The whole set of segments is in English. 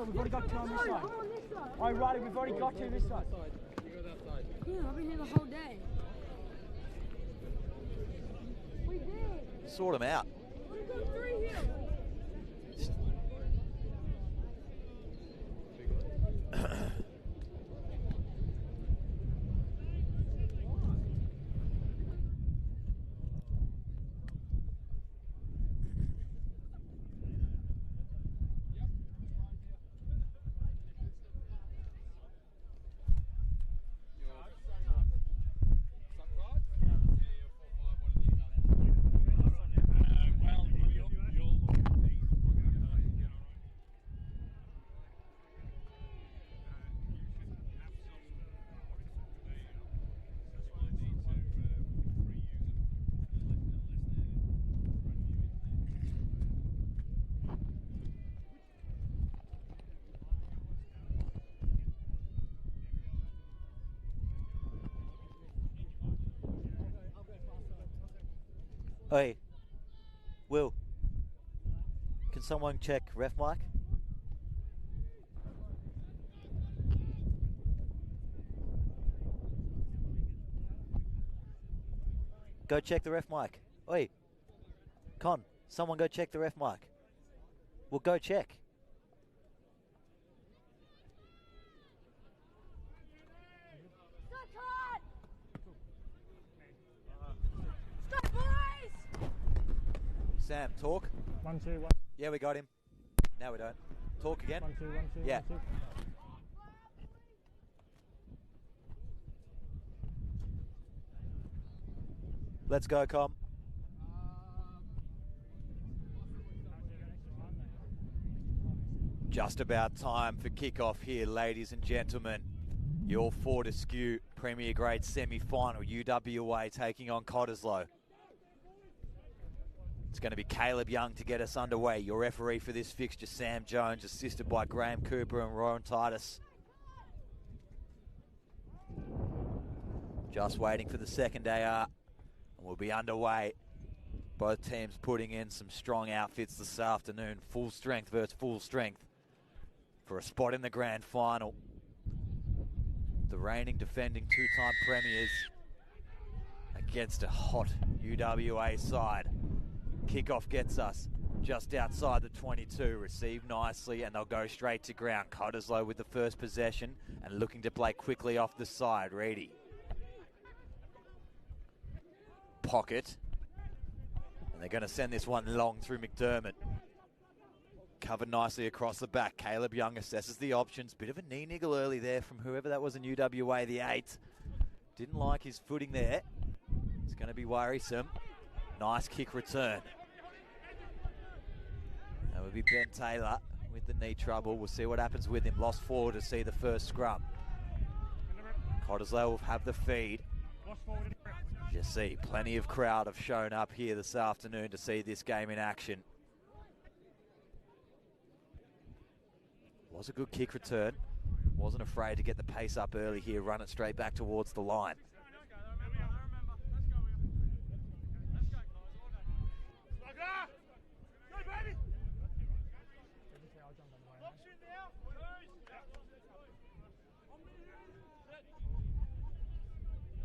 side. We've already got two on this side. I'm on this side. All right, Riley, we've already got two this side. You go that side. Yeah, I've been here the whole day. We did. Sort them out. We've got three here. Hey, Will, can someone check ref mic? Go check the ref mic. Oi, Con, someone go check the ref mic. Well, go check. Sam, talk. 1, 2, 1. Yeah, we got him. Now we don't. Talk again. 1, 2, 1, 2. Yeah. 1, 2. Let's go, Com. Just about time for kickoff here, ladies and gentlemen. Your Fortescue Premier Grade semi-final, UWA taking on Cottesloe. It's going to be Caleb Young to get us underway. Your referee for this fixture, Sam Jones, assisted by Graham Cooper and Ron Titus. Just waiting for the second AR, and we'll be underway. Both teams putting in some strong outfits this afternoon. Full strength versus full strength for a spot in the grand final. The reigning defending two-time premiers against a hot UWA side. Kickoff gets us just outside the 22, received nicely, and they'll go straight to ground. Cottesloe with the first possession and looking to play quickly off the side. Reedy. Pocket. And they're going to send this one long through McDermott. Covered nicely across the back. Caleb Young assesses the options. Bit of a knee niggle early there from whoever that was in UWA, the 8. Didn't like his footing there. It's going to be worrisome. Nice kick return. That would be Ben Taylor with the knee trouble. We'll see what happens with him. Lost forward to see the first scrum. Cottesloe will have the feed. You see, plenty of crowd have shown up here this afternoon to see this game in action. Was a good kick return. Wasn't afraid to get the pace up early here, run it straight back towards the line.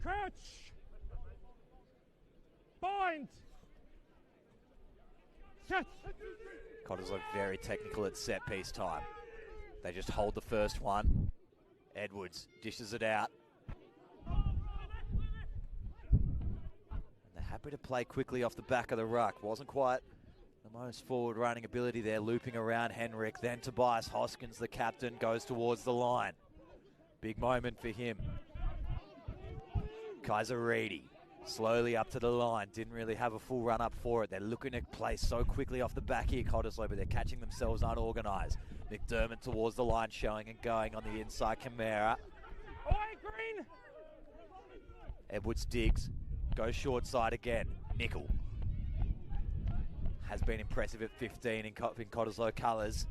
Crouch! Bind! Set! Cottesloe very technical at set piece time. They just hold the first one. Edwards dishes it out. And they're happy to play quickly off the back of the ruck. Wasn't quite the most forward running ability there, looping around Henrik. Then Tobias Hoskins, the captain, goes towards the line. Big moment for him. Kaiser Reedy slowly up to the line. Didn't really have a full run up for it. They're looking to play so quickly off the back here, Cottesloe, but they're catching themselves unorganised. McDermott towards the line, showing and going on the inside. Camara. Away, Green! Edwards digs. Goes short side again. Nickel. Has been impressive at 15 in Cottesloe colours.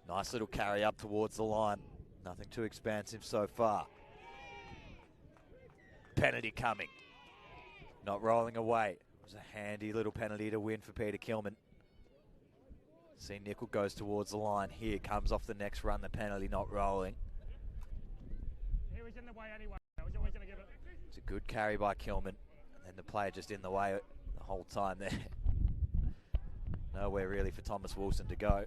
Nice little carry up towards the line. Nothing too expansive so far. Penalty coming. Not rolling away. It was a handy little penalty to win for Peter Kilman. See, Nickel goes towards the line here, comes off the next run, the penalty not rolling. He was in the way anyway. I was always going to give it. It's a good carry by Kilman, and then the player just in the way the whole time there. Nowhere really for Thomas Wilson to go.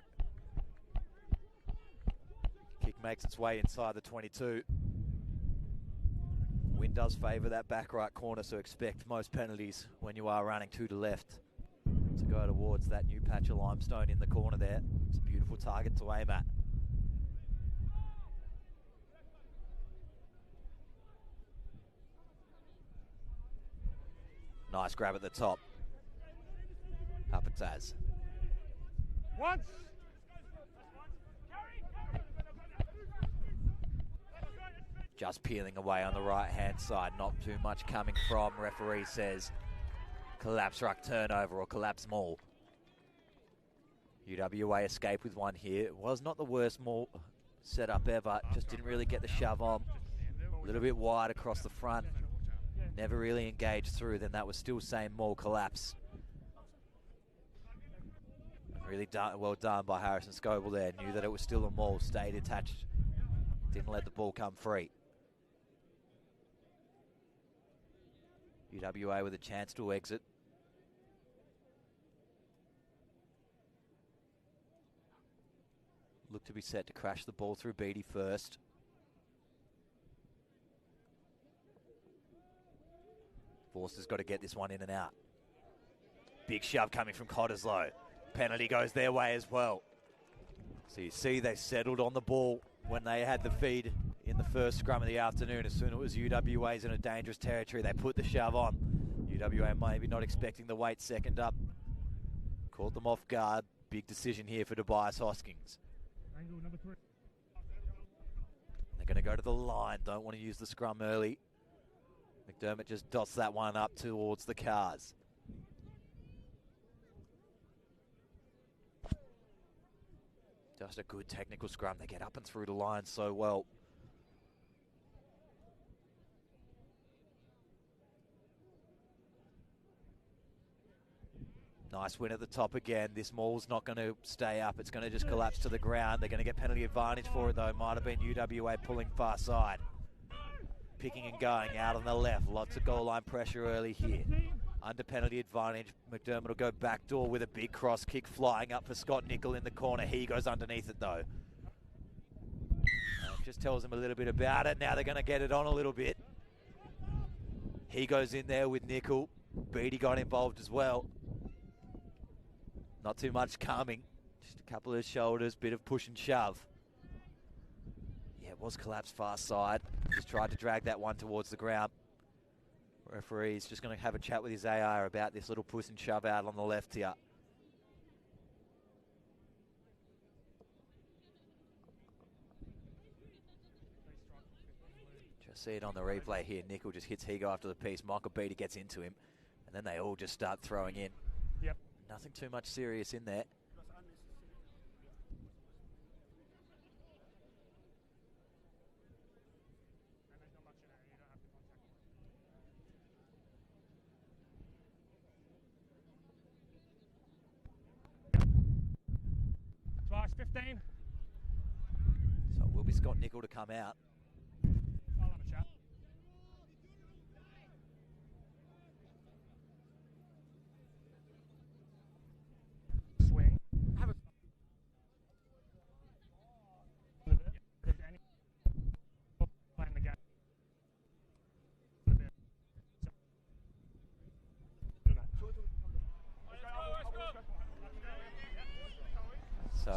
Kick makes its way inside the 22. Wind does favour that back right corner, so expect most penalties when you are running to the left to go towards that new patch of limestone in the corner there. It's a beautiful target to aim at. Nice grab at the top. Apataz. Once. Just peeling away on the right-hand side. Not too much coming from. Referee says collapse ruck turnover or collapse maul. UWA escape with one here. It was not the worst maul setup ever. Just didn't really get the shove on. A little bit wide across the front. Never really engaged through. Then that was still same maul collapse. Really well done by Harrison Scoble there. Knew that it was still a maul. Stayed attached. Didn't let the ball come free. UWA with a chance to exit. Look to be set to crash the ball through Beattie first. Forster's got to get this one in and out. Big shove coming from Cottesloe. Penalty goes their way as well. So you see they settled on the ball when they had the feed in the first scrum of the afternoon. As soon as it was UWA's in a dangerous territory, they put the shove on. UWA maybe not expecting the weight second up. Caught them off guard. Big decision here for Tobias Hoskins. Angle number 3. They're going to go to the line. Don't want to use the scrum early. McDermott just dots that one up towards the cars. Just a good technical scrum. They get up and through the line so well. Nice win at the top again. This maul's not going to stay up. It's going to just collapse to the ground. They're going to get penalty advantage for it, though. Might have been UWA pulling far side. Picking and going out on the left. Lots of goal line pressure early here. Under penalty advantage, McDermott will go back door with a big cross kick flying up for Scott Nickel in the corner. He goes underneath it though. Just tells him a little bit about it. Now they're going to get it on a little bit. He goes in there with Nickel. Beattie got involved as well. Not too much coming. Just a couple of shoulders, bit of push and shove. Yeah, it was collapsed far side. Just tried to drag that one towards the ground. Referee's just going to have a chat with his AR about this little push and shove out on the left here. Just see it on the replay here. Nickel just hits Higo after the piece. Michael Beattie gets into him. And then they all just start throwing in. Yep. Nothing too much serious in there. Twice 15. So it will be Scott Nickel to come out. I'll have a chat. Swing. Have a. Playing the game.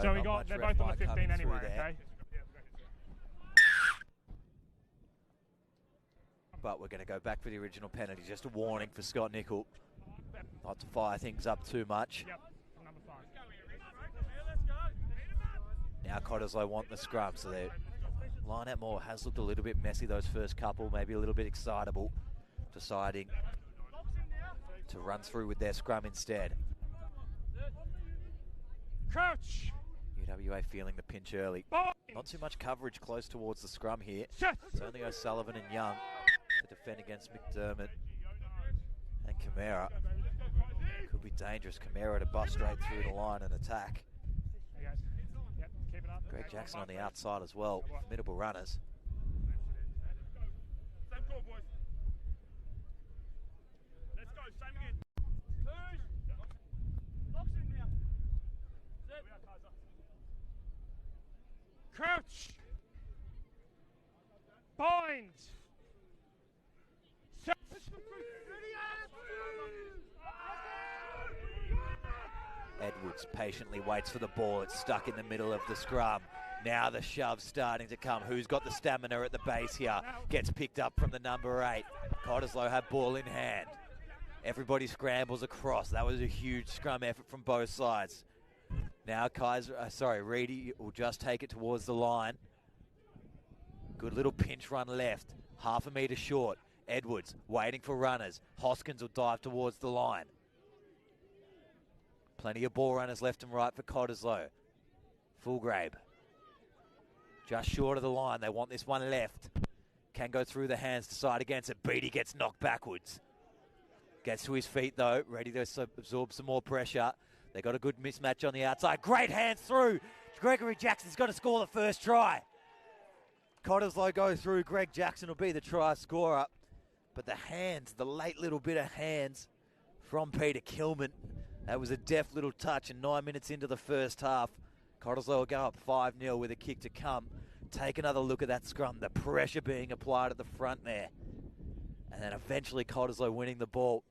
So we got, they're both on the 15 anyway, okay? But we're going to go back for the original penalty. Just a warning for Scott Nickel. Not to fire things up too much. Yep, number 5. Now Cottesloe want the scrum, so their line-out more has looked a little bit messy those first couple, maybe a little bit excitable, deciding to run through with their scrum instead. Crouch! UWA feeling the pinch early. Not too much coverage close towards the scrum here. It's only O'Sullivan and Young to defend against McDermott and Camara. Could be dangerous. Camara to bust straight through the line and attack. Jackson on the outside as well. Formidable runners. Same call, boys. Let's go, same again. Locks in now. Set. Crouch. Bind. Set. Edwards patiently waits for the ball. It's stuck in the middle of the scrum. Now the shove's starting to come. Who's got the stamina at the base here? Gets picked up from the number 8. Cottesloe have ball in hand. Everybody scrambles across. That was a huge scrum effort from both sides. Now Reedy will just take it towards the line. Good little pinch run left. Half a metre short. Edwards waiting for runners. Hoskins will dive towards the line. Plenty of ball runners left and right for Cottesloe. Fulgrave. Just short of the line. They want this one left. Can go through the hands, decide against it. Beatty gets knocked backwards. Gets to his feet though, ready to absorb some more pressure. They got a good mismatch on the outside. Great hands through. Gregory Jackson's got to score the first try. Cottesloe go through. Greg Jackson will be the try scorer. But the hands, the late little bit of hands from Peter Kilman. That was a deft little touch, and 9 minutes into the first half, Cottesloe will go up 5-0 with a kick to come. Take another look at that scrum, the pressure being applied at the front there. And then eventually Cottesloe winning the ball.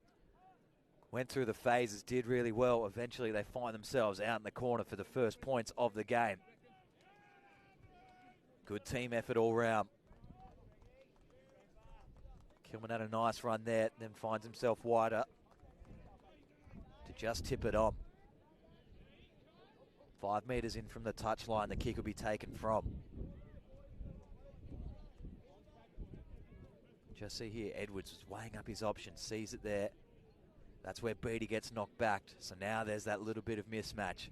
Went through the phases, did really well. Eventually they find themselves out in the corner for the first points of the game. Good team effort all round. Kilman had a nice run there, then finds himself wider to just tip it on. 5 metres in from the touchline, the kick will be taken from. Just see here, Edwards was weighing up his options, sees it there. That's where Beatty gets knocked back. So now there's that little bit of mismatch.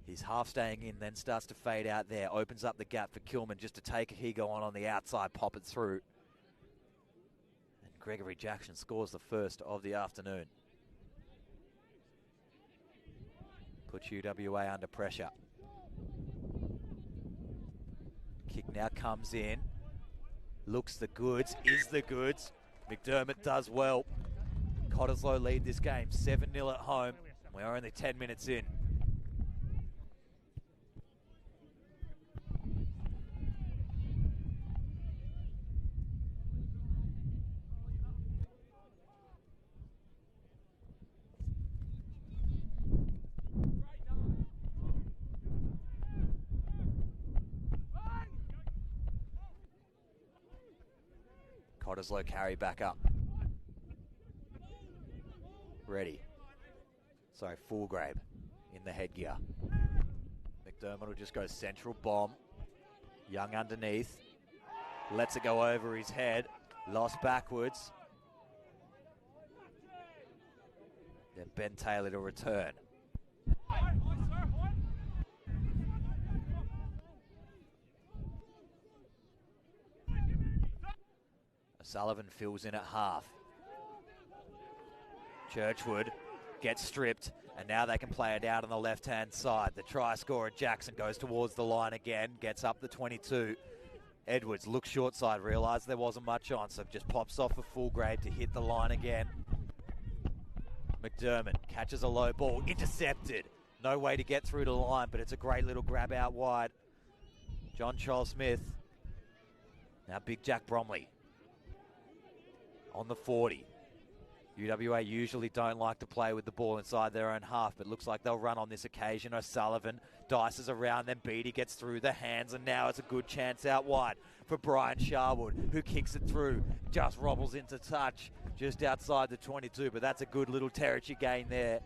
He's half staying in, then starts to fade out there. Opens up the gap for Kilman just to take a Higo on the outside, pop it through. And Gregory Jackson scores the first of the afternoon. Puts UWA under pressure. Kick now comes in. Looks the goods, is the goods. McDermott does well. Cottesloe lead this game 7-0 at home. We are only 10 minutes in. Cottesloe carry back up. Ready. Sorry, Fulgrave in the headgear. McDermott will just go central bomb. Young underneath. Lets it go over his head. Lost backwards. Then Ben Taylor to return. Sullivan fills in at half. Churchwood gets stripped, and now they can play it out on the left-hand side. The try scorer, Jackson, goes towards the line again, gets up the 22. Edwards looks short side, realised there wasn't much on, so just pops off a Fulgrave to hit the line again. McDermott catches a low ball, intercepted. No way to get through the line, but it's a great little grab out wide. John Charles Smith. Now Big Jack Bromley on the 40. UWA usually don't like to play with the ball inside their own half, but looks like they'll run on this occasion. O'Sullivan dices around, then Beatty gets through the hands, and now it's a good chance out wide for Brian Sharwood, who kicks it through, just robbles into touch just outside the 22, but that's a good little territory gain there.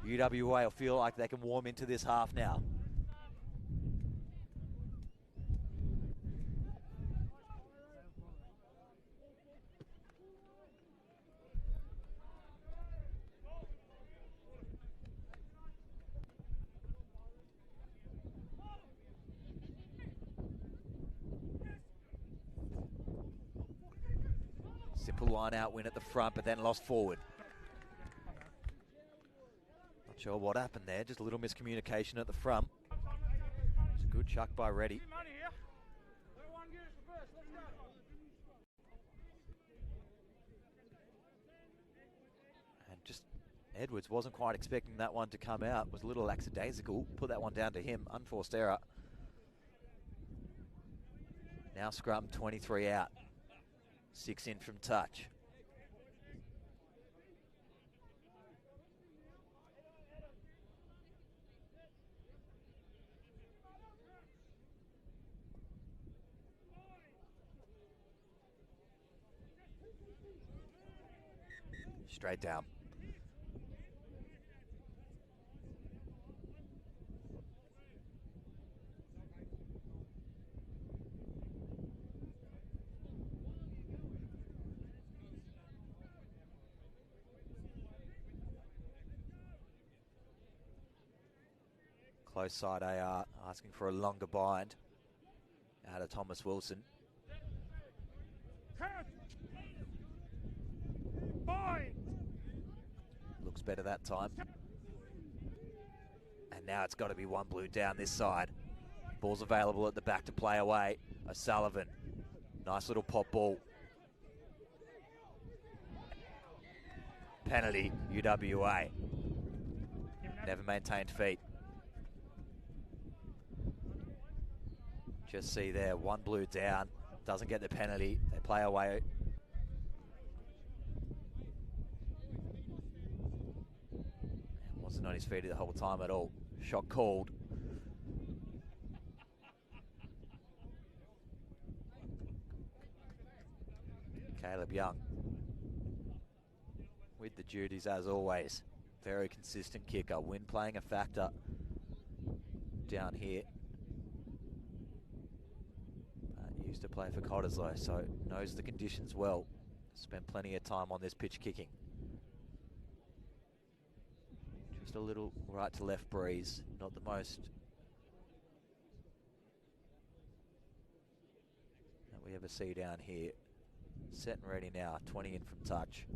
UWA will feel like they can warm into this half now. Simple line out win at the front, but then lost forward. Not sure what happened there, just a little miscommunication at the front. It's a Good chuck by Reddy. And just Edwards wasn't quite expecting that one to come out. Was a little lackadaisical. Put that one down to him. Unforced error. Now scrum 23 out. 6 in from touch. Straight down. Close side AR asking for a longer bind out of Thomas Wilson. Bind. Looks better that time. And now it's got to be one blue down this side. Ball's available at the back to play away. O'Sullivan. Nice little pop ball. Penalty, UWA. Never maintained feet. Just see there, one blue down. Doesn't get the penalty. They play away. Wasn't on his feet the whole time at all. Shot called. Caleb Young with the duties as always. Very consistent kicker. Wind playing a factor down here. Used to play for Cottesloe, so knows the conditions well. Spent plenty of time on this pitch kicking. Just a little right to left breeze, not the most that we ever see down here. Set and ready now, 20 in from touch.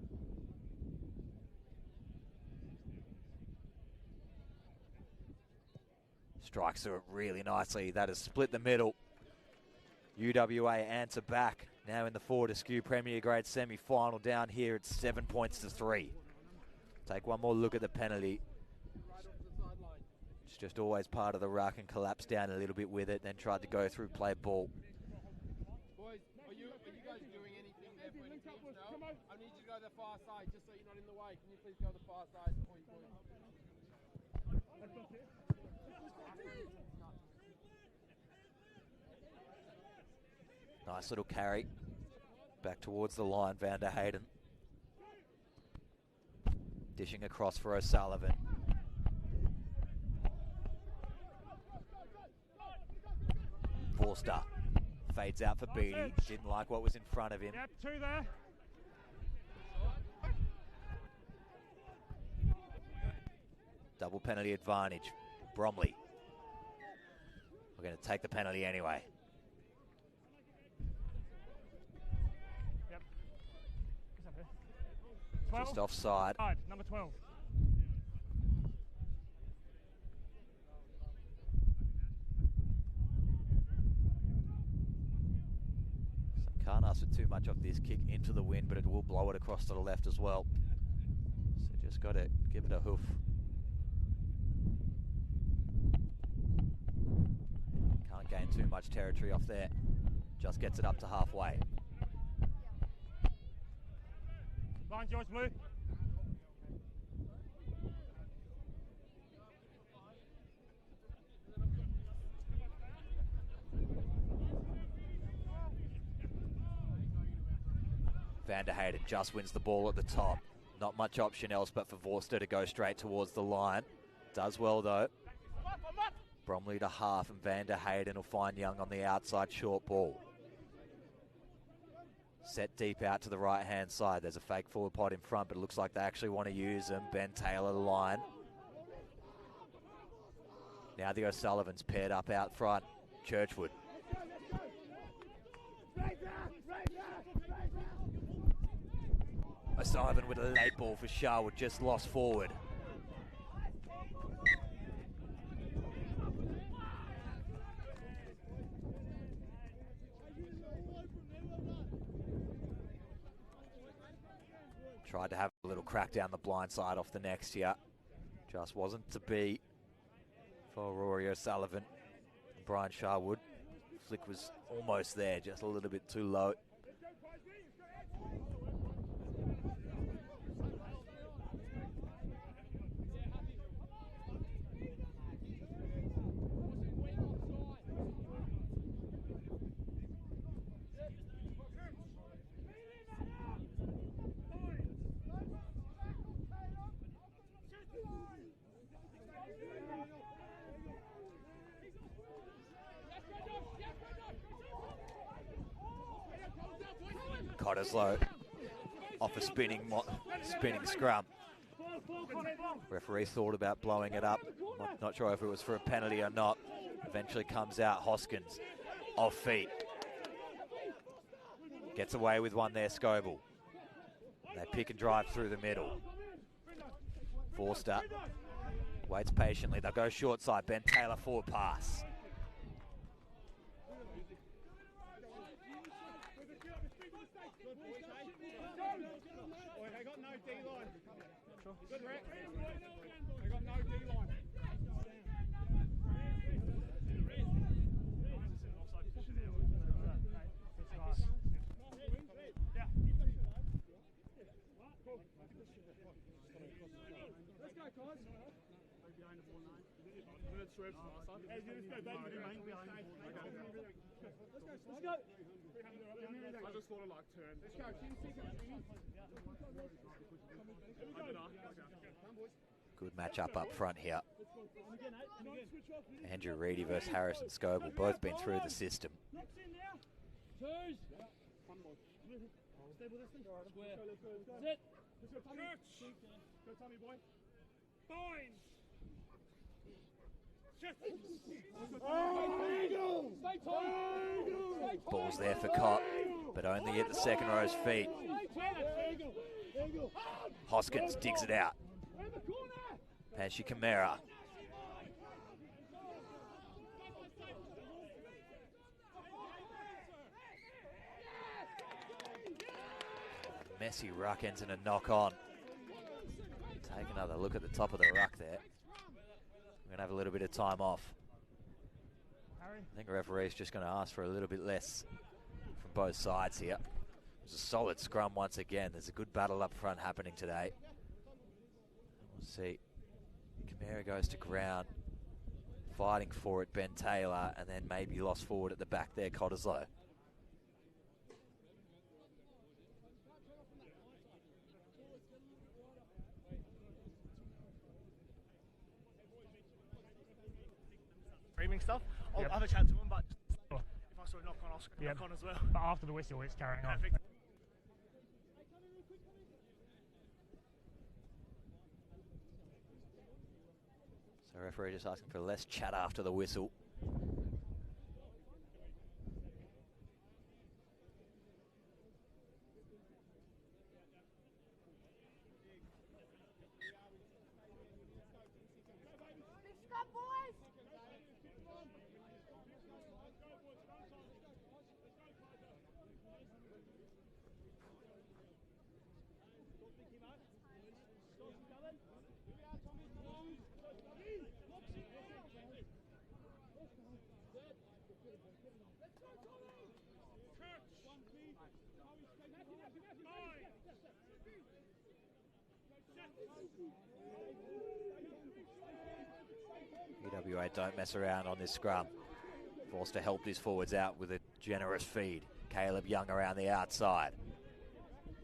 Strikes through it really nicely. That has split the middle. UWA answer back now in the Fortescue Premier Grade semi-final down here. It's 7 points to 3. Take one more look at the penalty. It's just always part of the ruck and collapsed down a little bit with it, then tried to go through, play ball. Boys, are you guys doing anything there for any teams now? I need you to go to the far side just so you're not in the way. Can you please go to the far side? Nice little carry. Back towards the line, Van der Hayden. Dishing across for O'Sullivan. Forster fades out for Beattie. Didn't like what was in front of him. Yep, 2 there. Double penalty advantage. Bromley. We're going to take the penalty anyway. Yep. What's up here? 12? Just offside. Number 12. So can't ask for too much of this kick into the wind, but it will blow it across to the left as well. So just got to give it a hoof. Can't gain too much territory off there. Just gets it up to halfway. Line's yours, Blue. Van der Hayden just wins the ball at the top. Not much option else but for Forster to go straight towards the line. Does well though. Bromley to half and Van der Hayden will find Young on the outside short ball. Set deep out to the right-hand side. There's a fake forward pod in front, but it looks like they actually want to use them. Ben Taylor the line. Now the O'Sullivans paired up out front. Churchwood. O'Sullivan with a late ball for Sharwood, just lost forward. Tried to have a little crack down the blind side off the next here. Just wasn't to be for Rory O'Sullivan and Brian Sharwood. Flick was almost there, just a little bit too low. Cottesloe off a spinning scrum. Referee thought about blowing it up. Not sure if it was for a penalty or not. Eventually comes out Hoskins off feet. Gets away with one there, Scoble. They pick and drive through the middle. Forster waits patiently. They'll go short side. Ben Taylor forward pass. They got no D-line. Good rep. They got no D-line. Let's go, guys. Behind the ball now. Let's go. Let's go. I just thought of like turn. Let's go. Good matchup up front here. Andrew Reedy versus Harrison Scoble, both been through the system. Ball's there for Cott, but only at the second row's feet. Hoskins digs it out. Panshi Kamara. Messy ruck ends in a knock on. Take another look at the top of the ruck there. We're going to have a little bit of time off. I think the referee's just going to ask for a little bit less from both sides here. It's a solid scrum once again. There's a good battle up front happening today. We'll see. Kamara goes to ground. Fighting for it, Ben Taylor, and then maybe lost forward at the back there, Cottesloe. Screaming stuff. I'll have a chat to him, but if I saw a knock on, I'll knock on as well. But after the whistle, it's carrying on. So referee just asking for less chat after the whistle. UWA don't mess around on this scrum. Forced to help these forwards out with a generous feed. Caleb Young around the outside.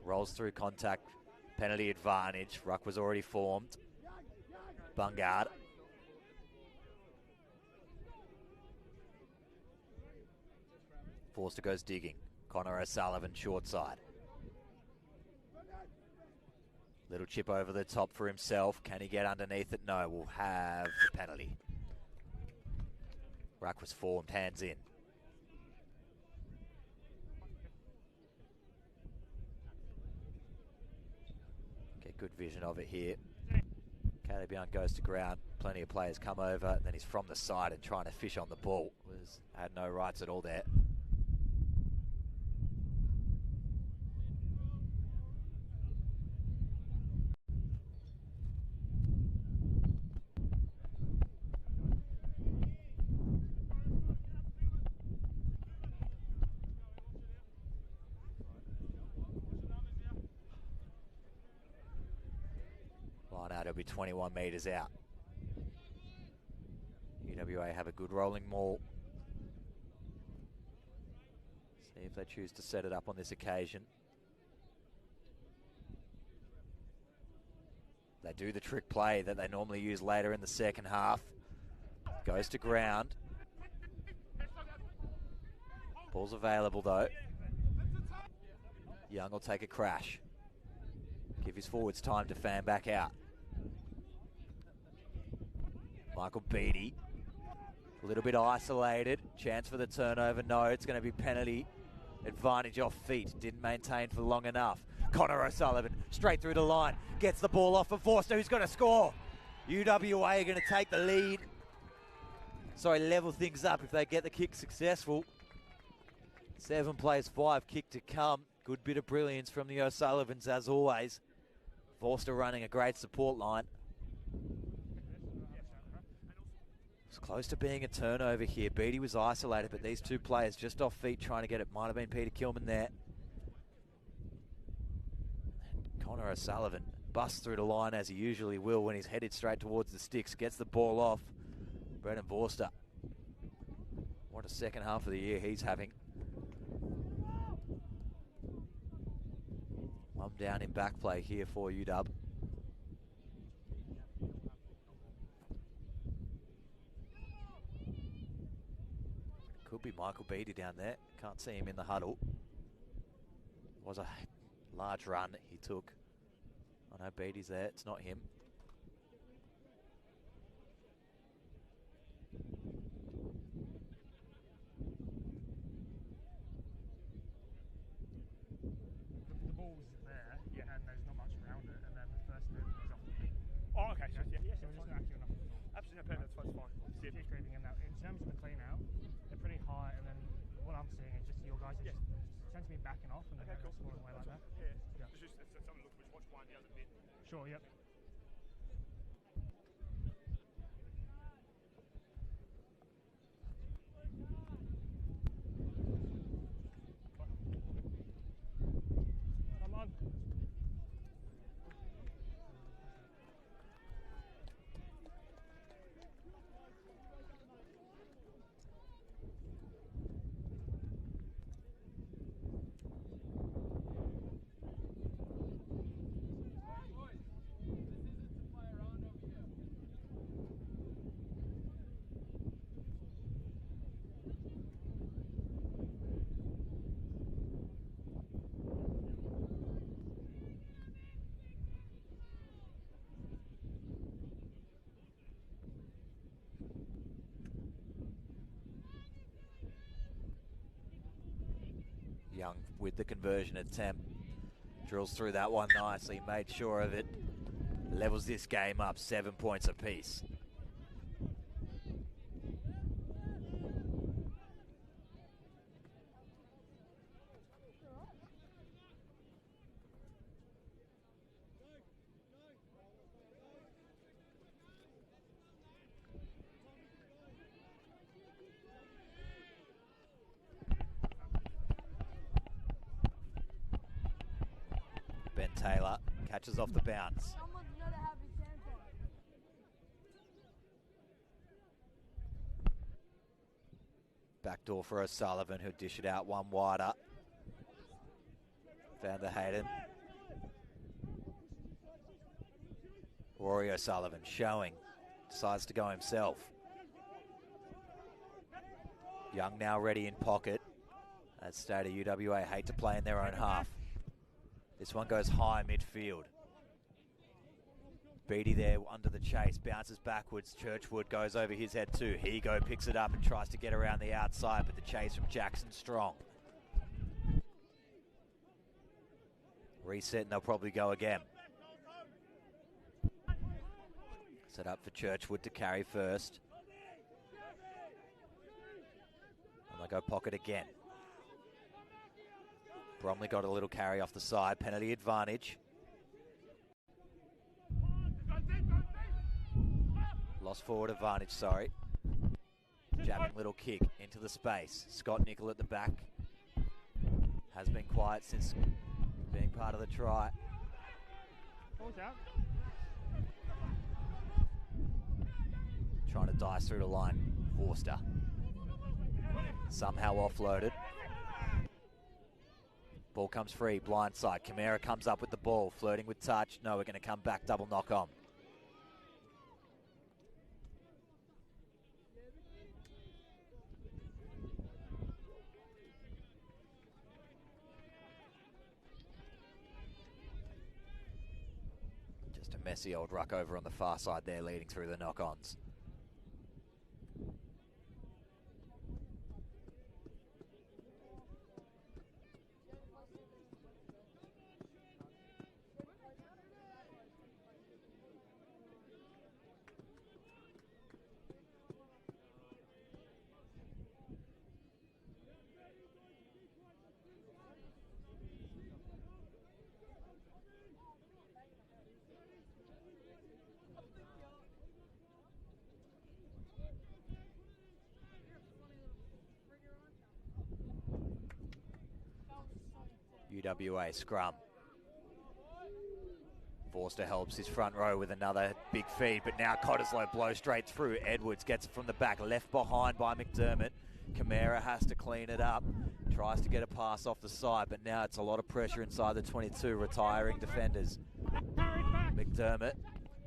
Rolls through contact. Penalty advantage. Ruck was already formed. Bungard. Forster goes digging. Connor O'Sullivan short side. Little chip over the top for himself. Can he get underneath it? No, we'll have the penalty. Ruck was formed, hands in. Get good vision of it here. Caleb Young goes to ground. Plenty of players come over, and then he's from the side and trying to fish on the ball. Had no rights at all there. be 21 metres out. UWA have a good rolling maul. See if they choose to set it up on this occasion. They do the trick play that they normally use later in the second half. Goes to ground. Ball's available though. Young will take a crash. Give his forwards time to fan back out. Michael Beattie. A little bit isolated. Chance for the turnover. No, it's going to be penalty. Advantage off feet. Didn't maintain for long enough. Connor O'Sullivan straight through the line. Gets the ball off of Forster, who's going to score. UWA are going to take the lead. Sorry, level things up if they get the kick successful. 7 plays 5, kick to come. Good bit of brilliance from the O'Sullivans as always. Forster running a great support line. It's close to being a turnover here. Beattie was isolated, but these two players just off feet trying to get it. Might have been Peter Kilman there. And Connor O'Sullivan busts through the line as he usually will when he's headed straight towards the sticks. Gets the ball off. Brendan Forster. What a second half of the year he's having. I'm down in back play here for UW. Could be Michael Beattie down there. Can't see him in the huddle. Was a large run he took. I know Beattie's there. It's not him. The ball's there, yeah, and there's not much around it, and then the first movement is off the feet. Oh, okay, so yeah, so we're just actually enough of the ball. Absolutely, no, that's fine. See if he's creeping in now. In terms of the clean out, they're pretty high, and then what I'm seeing is just your guys are just tend to be backing off and then scoring away like that. Yeah. It's just something look which watch one the other bit. Sure, yep. Come on. Young with the conversion attempt. Drills through that one nicely, made sure of it. Levels this game up, 7 points apiece. Taylor catches off the bounce. Backdoor for O'Sullivan, who'll dish it out one wider. Van der Hayden. Rory O'Sullivan showing. Decides to go himself. Young now ready in pocket. As stated, UWA hate to play in their own half. This one goes high midfield. Beattie there under the chase, bounces backwards. Churchwood goes over his head too. Higo picks it up and tries to get around the outside, but the chase from Jackson strong. Reset and they'll probably go again. Set up for Churchwood to carry first. And they'll go pocket again. Bromley got a little carry off the side. Penalty advantage. Lost forward advantage, sorry. Jabbing little kick into the space. Scott Nickel at the back. Has been quiet since being part of the try. Trying to dice through the line. Forster. Somehow offloaded. Ball comes free, blindside. Camara comes up with the ball, flirting with touch. No, we're going to come back, double knock on. Just a messy old ruck over on the far side there, leading through the knock-ons. UWA scrum. Forster helps his front row with another big feed, but now Cottesloe blows straight through. Edwards gets it from the back, left behind by McDermott. Camara has to clean it up, tries to get a pass off the side, but now it's a lot of pressure inside the 22, retiring defenders. McDermott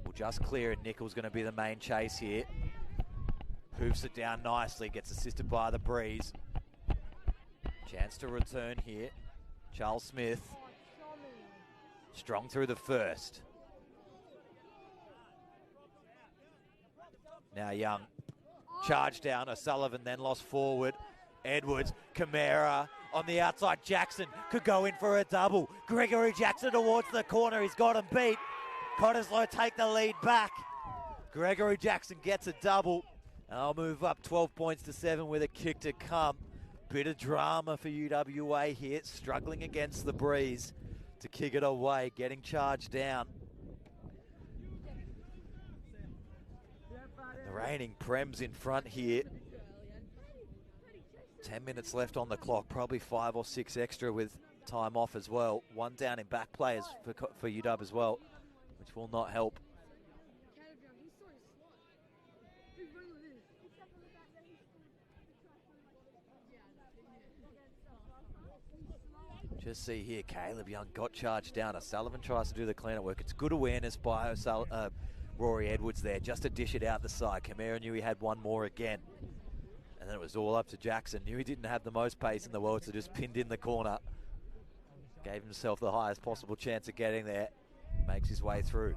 will just clear it. Nichol's going to be the main chase here. Hoofs it down nicely, gets assisted by the Breeze. Chance to return here. Charles Smith, strong through the first. Now Young, charge down, O'Sullivan then lost forward. Edwards, Camara on the outside, Jackson could go in for a double. Gregory Jackson towards the corner, he's got him beat. Cottesloe take the lead back. Gregory Jackson gets a double. And I'll move up 12 points to 7 with a kick to come. Bit of drama for UWA here, struggling against the Breeze to kick it away, getting charged down. The reigning Prems in front here. 10 minutes left on the clock, probably 5 or 6 extra with time off as well. One down in back players for UW as well, which will not help. Just see here, Caleb Young got charged down. O'Sullivan tries to do the clean-up work. It's good awareness by Rory Edwards there, just to dish it out the side. Camara knew he had one more again. And then it was all up to Jackson. Knew he didn't have the most pace in the world, so just pinned in the corner. Gave himself the highest possible chance of getting there. Makes his way through.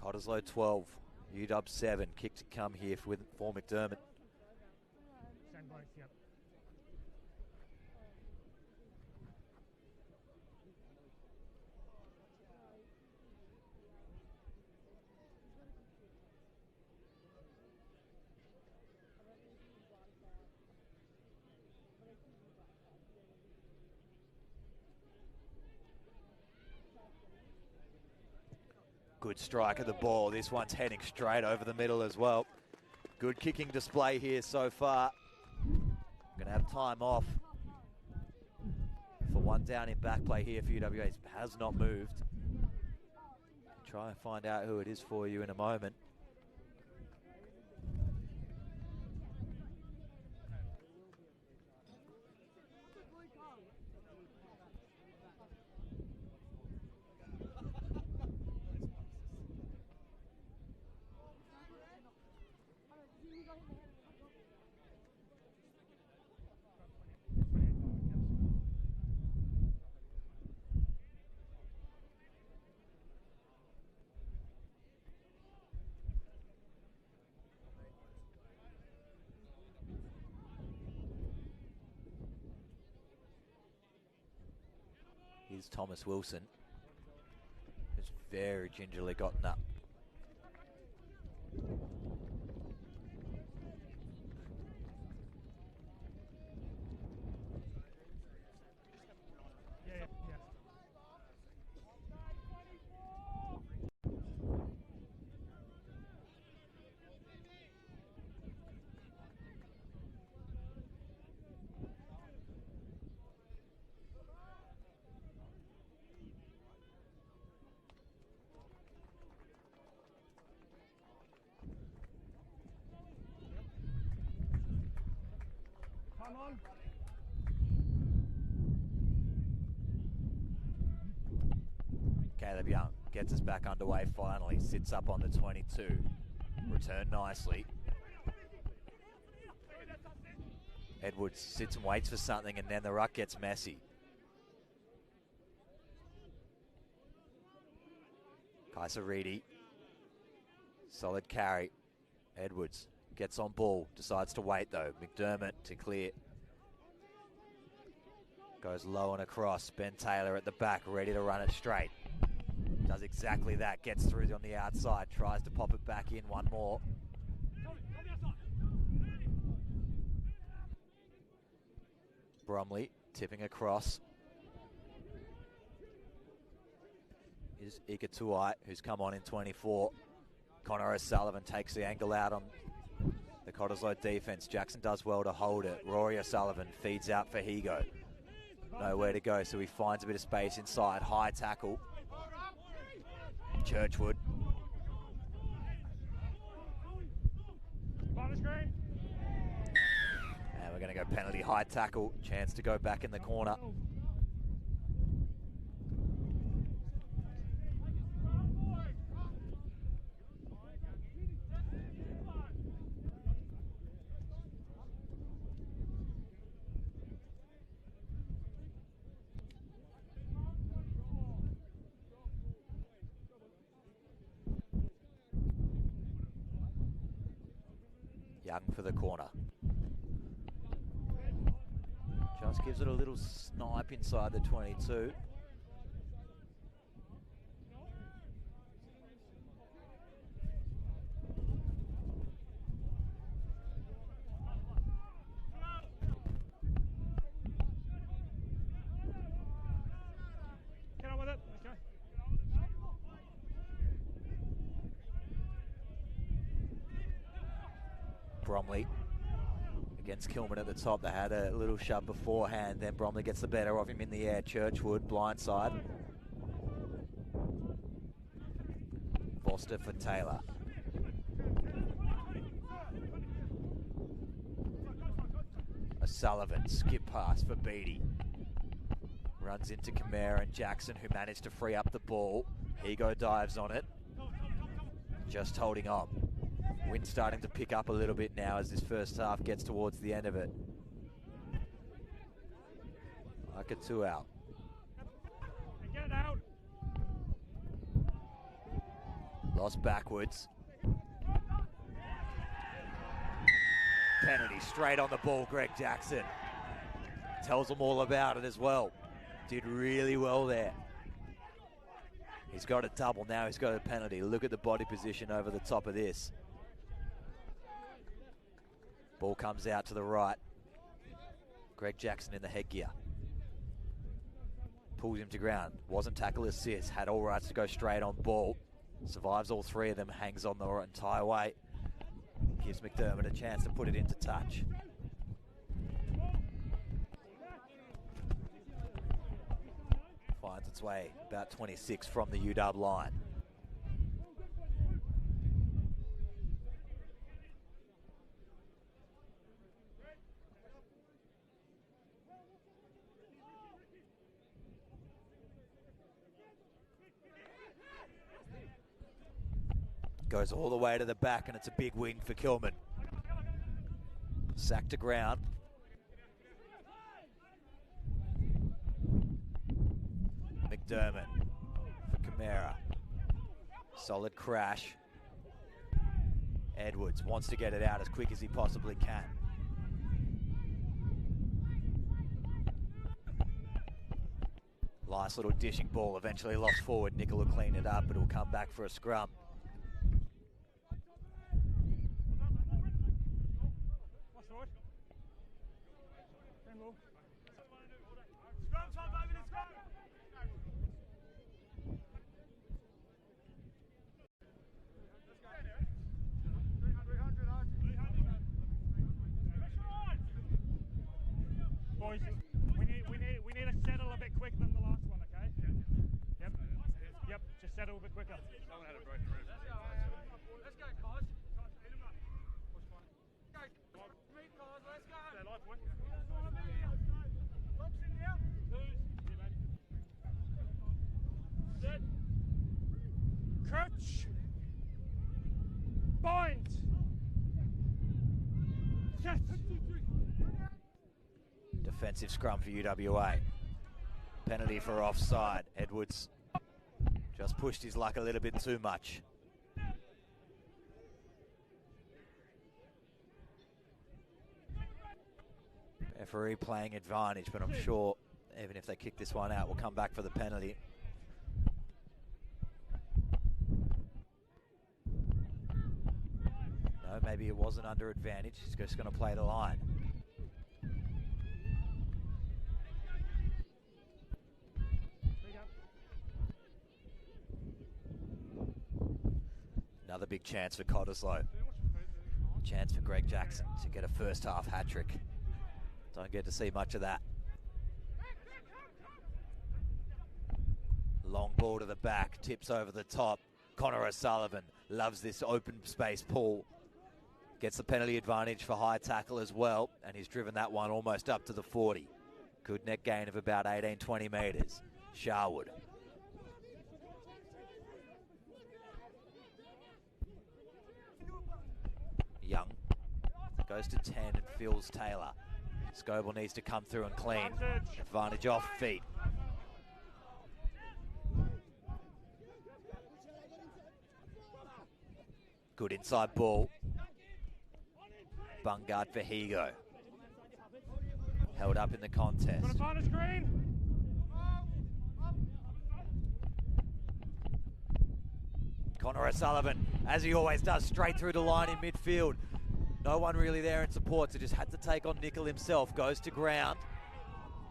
Cottesloe 12, UW 7. Kick to come here for McDermott. Good strike of the ball. This one's heading straight over the middle as well. Good kicking display here so far. Going to have time off for one down in back play here for UWA. Has not moved. Try and find out who it is for you in a moment. Here's Thomas Wilson, who's very gingerly gotten up. Come on. Caleb Young gets us back underway finally. Sits up on the 22. Return nicely. Edwards sits and waits for something, and then the ruck gets messy. Kaiseridi. Solid carry. Edwards gets on ball. Decides to wait though. McDermott to clear. Goes low and across. Ben Taylor at the back, ready to run it straight. Does exactly that. Gets through on the outside. Tries to pop it back in. One more. Bromley tipping across. Is Ikatuai, who's come on in 24. Connor O'Sullivan takes the angle out on the Cottesloe defence. Jackson does well to hold it. Rory O'Sullivan feeds out for Higo. Nowhere to go, so he finds a bit of space inside. High tackle. Churchwood. And we're going to go penalty, high tackle. Chance to go back in the corner. Young for the corner. Just gives it a little snipe inside the 22. Get on with it. Okay. Bromley against Kilman at the top. They had a little shove beforehand. Then Bromley gets the better of him in the air. Churchwood, blindside. Foster for Taylor. O'Sullivan, skip pass for Beattie. Runs into Kamara and Jackson, who managed to free up the ball. Higo dives on it. Just holding on. Wind starting to pick up a little bit now as this first half gets towards the end of it. Like a 2 out. Get it out. Lost backwards. Penalty straight on the ball, Greg Jackson. Tells them all about it as well. Did really well there. He's got a double now, he's got a penalty. Look at the body position over the top of this. Ball comes out to the right. Greg Jackson in the headgear. Pulls him to ground. Wasn't tackle assist. Had all rights to go straight on ball. Survives all three of them. Hangs on the entire way. Gives McDermott a chance to put it into touch. Finds its way about 26 from the UW line. Goes all the way to the back, and it's a big win for Kilman. Sack to ground. McDermott for Kamara. Solid crash. Edwards wants to get it out as quick as he possibly can. Nice little dishing ball, eventually lost forward. Nickel will clean it up, but it'll come back for a scrum. Boys, we need to settle a bit quicker than the last one, okay? Yep. Yep, just settle a bit quicker. Someone had a broken rib. Let's go, Cos. Let's go. Meet Cos, let's go. Defensive scrum for UWA. Penalty for offside. Edwards just pushed his luck a little bit too much. Referee playing advantage, but I'm sure even if they kick this one out, we'll come back for the penalty. No, maybe it wasn't under advantage. He's just going to play the line. Another big chance for Cottesloe. Chance for Greg Jackson to get a first half hat-trick. Don't get to see much of that. Long ball to the back, tips over the top. Connor O'Sullivan loves this open space pull. Gets the penalty advantage for high tackle as well, and he's driven that one almost up to the 40. Good net gain of about 18, 20 metres. Sharwood. Young goes to 10 and fills Taylor. Scoble needs to come through and clean. Advantage off feet. Good inside ball. Bungard for Higo. Held up in the contest. Connor O'Sullivan, as he always does, straight through the line in midfield. No one really there in support, so just had to take on Nickel himself. Goes to ground.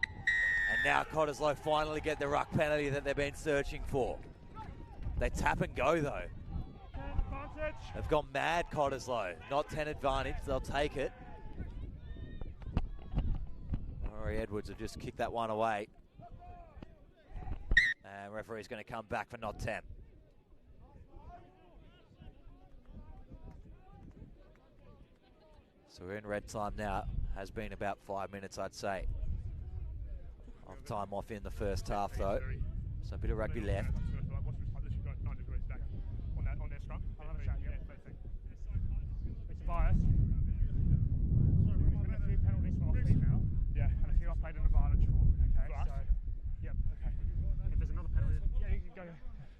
And now Cottesloe finally get the ruck penalty that they've been searching for. They tap and go though. They've gone mad, Cottesloe. Not 10 advantage, they'll take it. Rory Edwards have just kicked that one away. And referee's going to come back for not 10. So we're in red time now. Has been about 5 minutes, I'd say. Of time off in the first half, though. So a bit of rugby left. It's biased. There's been a few penalties for off-feet now. Yeah, and a few I've played an advantage for. Okay, so, yep, okay. If there's another penalty, yeah, you can go.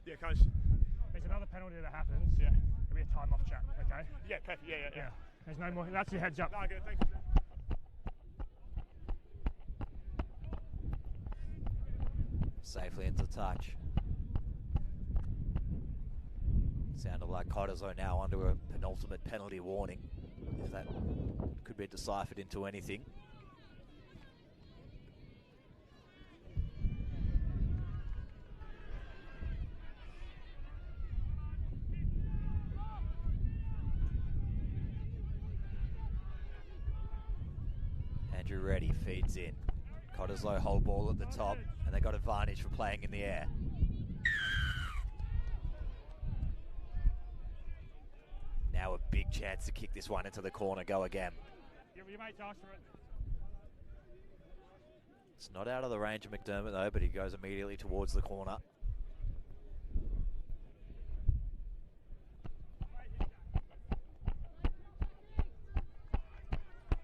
Yeah, coach. If there's another penalty that happens, yeah, it'll be a time-off chat, okay? Yeah, perfect, yeah. There's no more, that's your heads up. No, good, thank you. Safely into touch. Sounded like Cottesloe now under a penultimate penalty warning. If that could be deciphered into anything. Andrew Reddy feeds in. Cottesloe hold ball at the top, and they got advantage for playing in the air. Now a big chance to kick this one into the corner. Go again. Your mates asked for it. It's not out of the range of McDermott though, but he goes immediately towards the corner.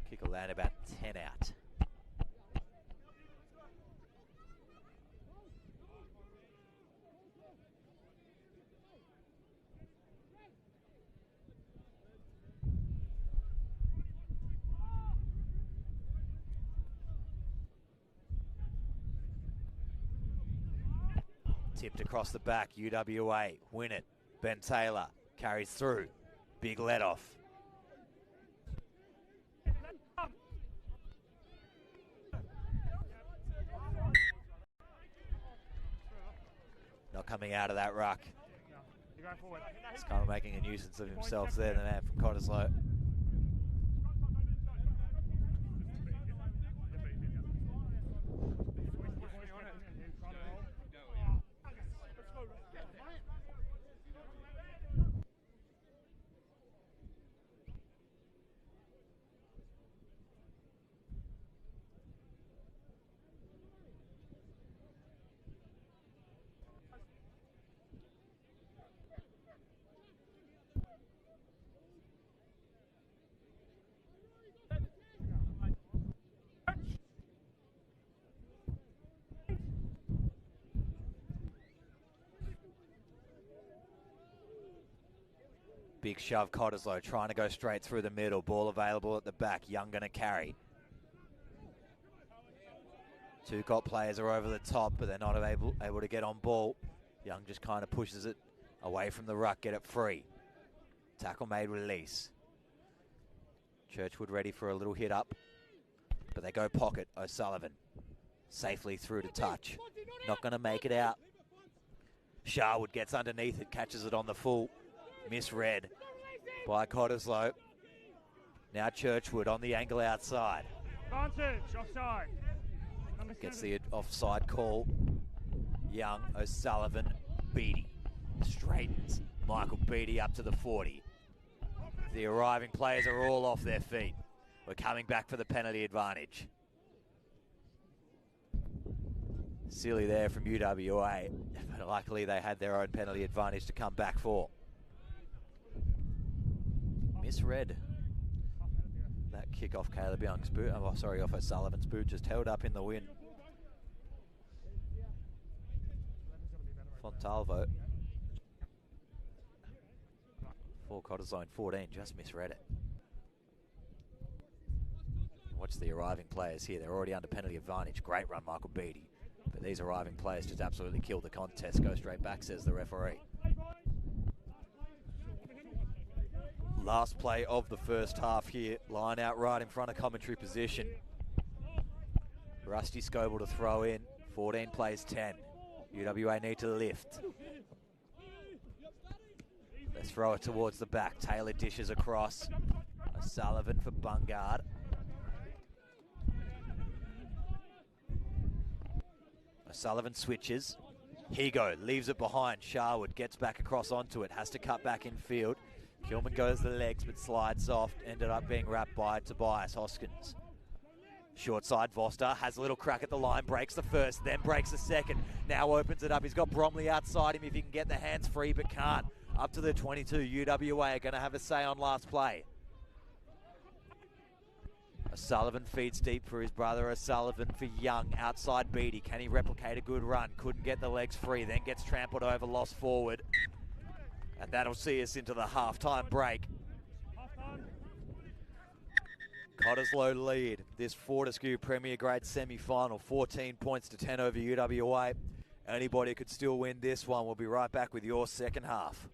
Kick will land about 10 out. Tipped across the back, UWA, win it. Ben Taylor carries through. Big let off. Not coming out of that ruck. He's kind of making a nuisance of himself there, the man from Cottesloe. Big shove Cottesloe, trying to go straight through the middle. Ball available at the back. Young going to carry. Two Cott players are over the top, but they're not able to get on ball. Young just kind of pushes it away from the ruck, get it free. Tackle made, release. Churchwood ready for a little hit up, but they go pocket. O'Sullivan safely through to touch. Not going to make it out. Sharwood gets underneath it, catches it on the full. Misread by Cottesloe. Now Churchwood on the angle outside. Advantage, offside. Gets the offside call. Young, O'Sullivan, Beattie. Straightens Michael Beattie up to the 40. The arriving players are all off their feet. We're coming back for the penalty advantage. Silly there from UWA, but luckily they had their own penalty advantage to come back for. Misread that kick off Caleb Young's boot. Oh, sorry, off O'Sullivan's boot, just held up in the wind. Fontalvo for Cottesloe 14, just misread it. Watch the arriving players here. They're already under penalty advantage. Great run, Michael Beattie. But these arriving players just absolutely killed the contest. Go straight back, says the referee. Last play of the first half here. Line out right in front of commentary position. Rusty Scoble to throw in. 14 plays 10. UWA need to lift. Let's throw it towards the back. Taylor dishes across. O'Sullivan for Bungard. O'Sullivan switches. Higo leaves it behind. Sharwood gets back across onto it. Has to cut back in field. Kilman goes the legs but slides soft. Ended up being wrapped by Tobias Hoskins. Short side, Voster has a little crack at the line, breaks the first, then breaks the second. Now opens it up. He's got Bromley outside him if he can get the hands free, but can't. Up to the 22. UWA are going to have a say on last play. O'Sullivan feeds deep for his brother. O'Sullivan for Young. Outside Beattie. Can he replicate a good run? Couldn't get the legs free. Then gets trampled over, lost forward. And that'll see us into the halftime break. Cottesloe lead this Fortescue Premier Grade semi-final. 14 points to 10 over UWA. Anybody could still win this one. We'll be right back with your second half.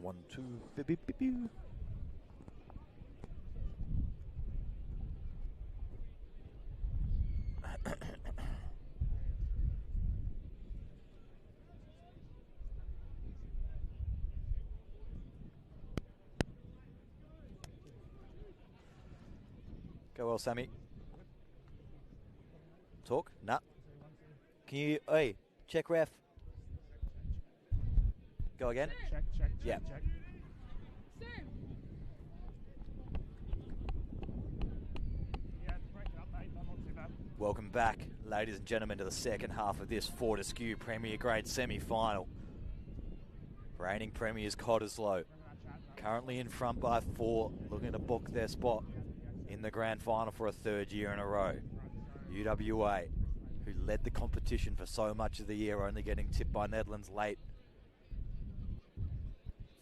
One, two, beep, beep, beep, beep. Go well, Sammy. Talk? Nah. Can you, hey, check ref. Go again? Check, Yeah. check. Yeah, break it up, mate. Not too bad. Welcome back, ladies and gentlemen, to the second half of this Fortescue Premier Grade semi-final. Reigning premiers Cottesloe, currently in front by 4, looking to book their spot in the grand final for a third year in a row. UWA, who led the competition for so much of the year, only getting tipped by Netherlands late,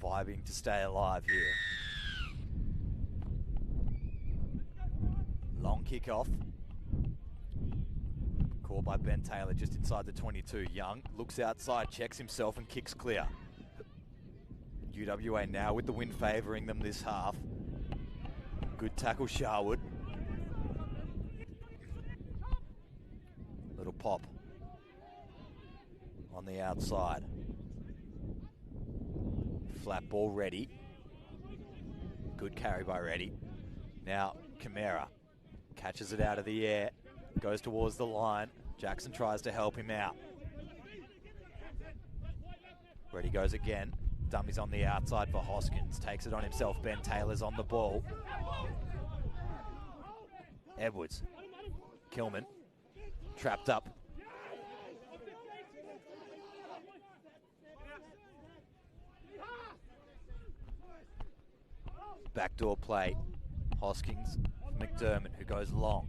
vibing to stay alive here. Long kick off. Caught by Ben Taylor just inside the 22. Young looks outside, checks himself and kicks clear. UWA now with the wind favouring them this half. Good tackle, Sharwood. Little pop on the outside. Flat ball ready. Good carry by Reddy. Now Camara catches it out of the air, goes towards the line. Jackson tries to help him out. Reddy goes again. Dummies on the outside for Hoskins. Takes it on himself. Ben Taylor's on the ball. Edwards. Kilman. Trapped up. Backdoor play. Hoskins. McDermott, who goes long.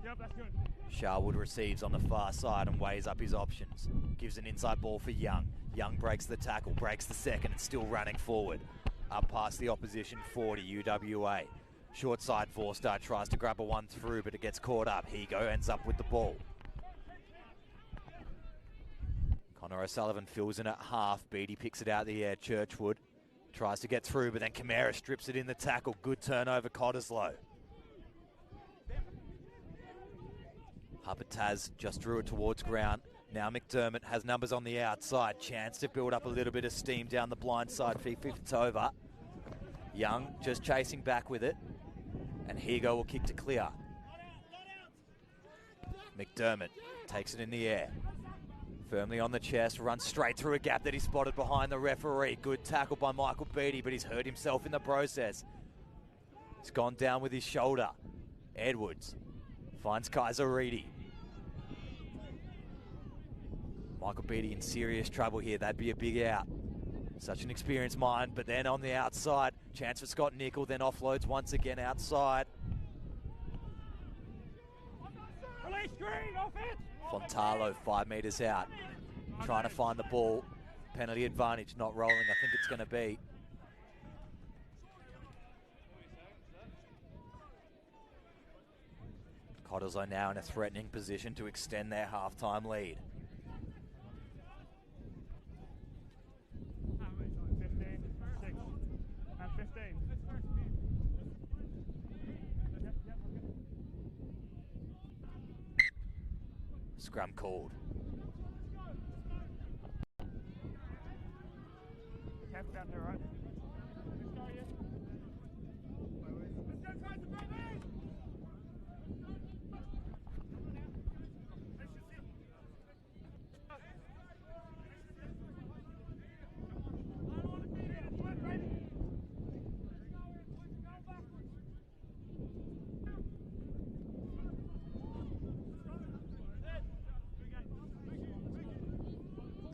Yep, that's good. Sharwood receives on the far side and weighs up his options. Gives an inside ball for Young. Young breaks the tackle, breaks the second, and still running forward. Up past the opposition 40, UWA. Short side, Forster tries to grab a one through, but it gets caught up. Higo ends up with the ball. Connor O'Sullivan fills in at half. Beattie picks it out the air. Churchwood tries to get through, but then Camara strips it in the tackle. Good turnover, Cottesloe. Taz just drew it towards ground. Now McDermott has numbers on the outside. Chance to build up a little bit of steam down the blind side. It's over. Young just chasing back with it. And Higo will kick to clear. McDermott takes it in the air. Firmly on the chest, runs straight through a gap that he spotted behind the referee. Good tackle by Michael Beattie, but he's hurt himself in the process. He's gone down with his shoulder. Edwards finds Kaiser Reedy. Michael Beattie in serious trouble here. That'd be a big out. Such an experienced mind, but then on the outside, chance for Scott Nickel, then offloads once again outside. Release green, off it! Fontalo 5 metres out, trying to find the ball. Penalty advantage, not rolling, I think it's going to be. Cottesloe now in a threatening position to extend their halftime lead. 15, 6, and 15. Scrum called. Kev down here, right?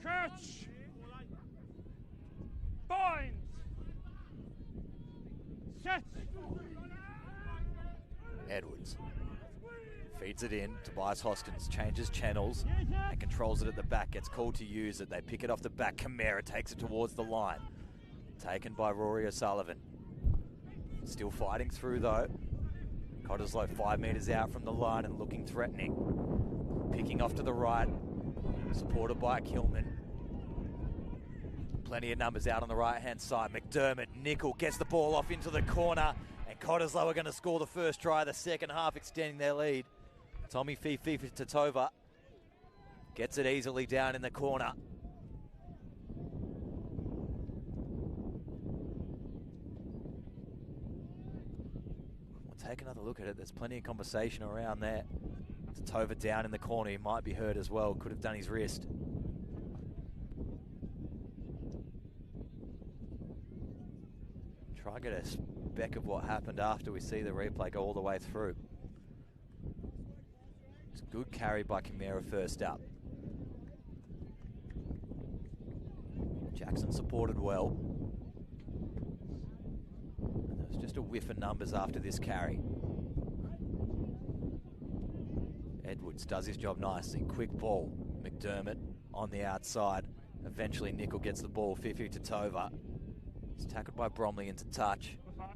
Catch! Bind! Set! Edwards feeds it in. Tobias Hoskins changes channels and controls it at the back. Gets called to use it. They pick it off the back. Camara takes it towards the line. Taken by Rory O'Sullivan. Still fighting through though. Cottesloe 5 metres out from the line and looking threatening. Picking off to the right. Supported by Kilman. Plenty of numbers out on the right-hand side. McDermott, Nickel gets the ball off into the corner. And Cottesloe are going to score the first try of the second half, extending their lead. Tommy Fifi Tatova gets it easily down in the corner. We'll take another look at it. There's plenty of conversation around there. Tatova down in the corner. He might be hurt as well. Could have done his wrist. Try to get a speck of what happened after we see the replay go all the way through. It's a good carry by Camara first up. Jackson supported well. And there was just a whiff of numbers after this carry. Edwards does his job nicely. Quick ball. McDermott on the outside. Eventually Nickel gets the ball. Fifi Tatova. He's tackled by Bromley into touch. I'm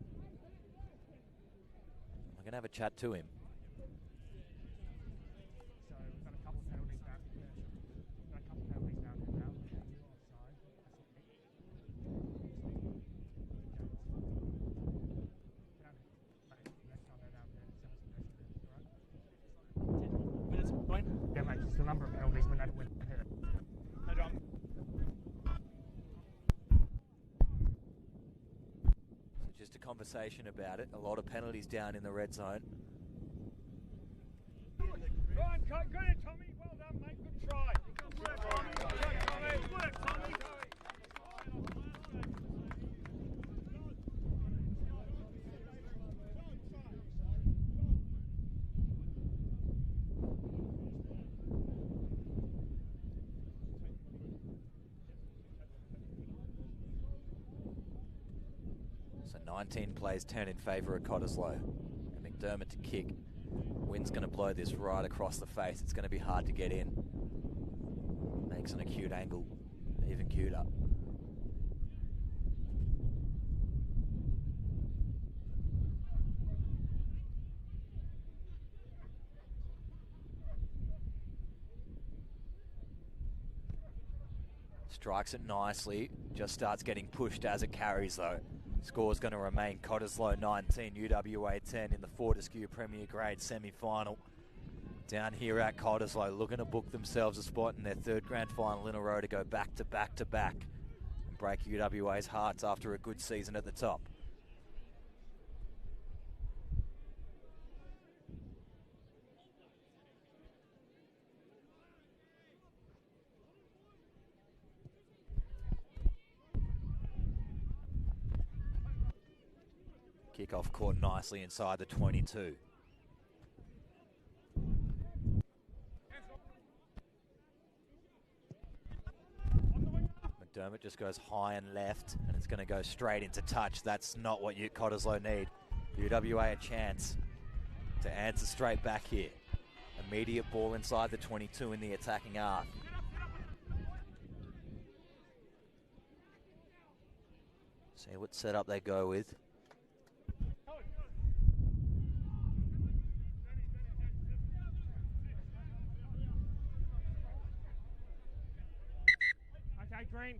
going to have a chat to him. number of penalties when that went here. No drama. So just a conversation about it. A lot of penalties down in the red zone. Right, good it, Tommy. Well done, mate. Good try. Good work, Tommy. So 19 plays 10 in favour of Cottesloe. And McDermott to kick. Wind's going to blow this right across the face. It's going to be hard to get in. Makes an acute angle even cuter. Strikes it nicely. Just starts getting pushed as it carries though. Score's going to remain Cottesloe 19, UWA 10 in the Fortescue Premier Grade semi-final. Down here at Cottesloe, looking to book themselves a spot in their third grand final in a row to go back to back to back and break UWA's hearts after a good season at the top. Kickoff caught nicely inside the 22. McDermott just goes high and left, and it's going to go straight into touch. That's not what Cottesloe need. UWA a chance to answer straight back here. Immediate ball inside the 22 in the attacking arc. See what setup they go with.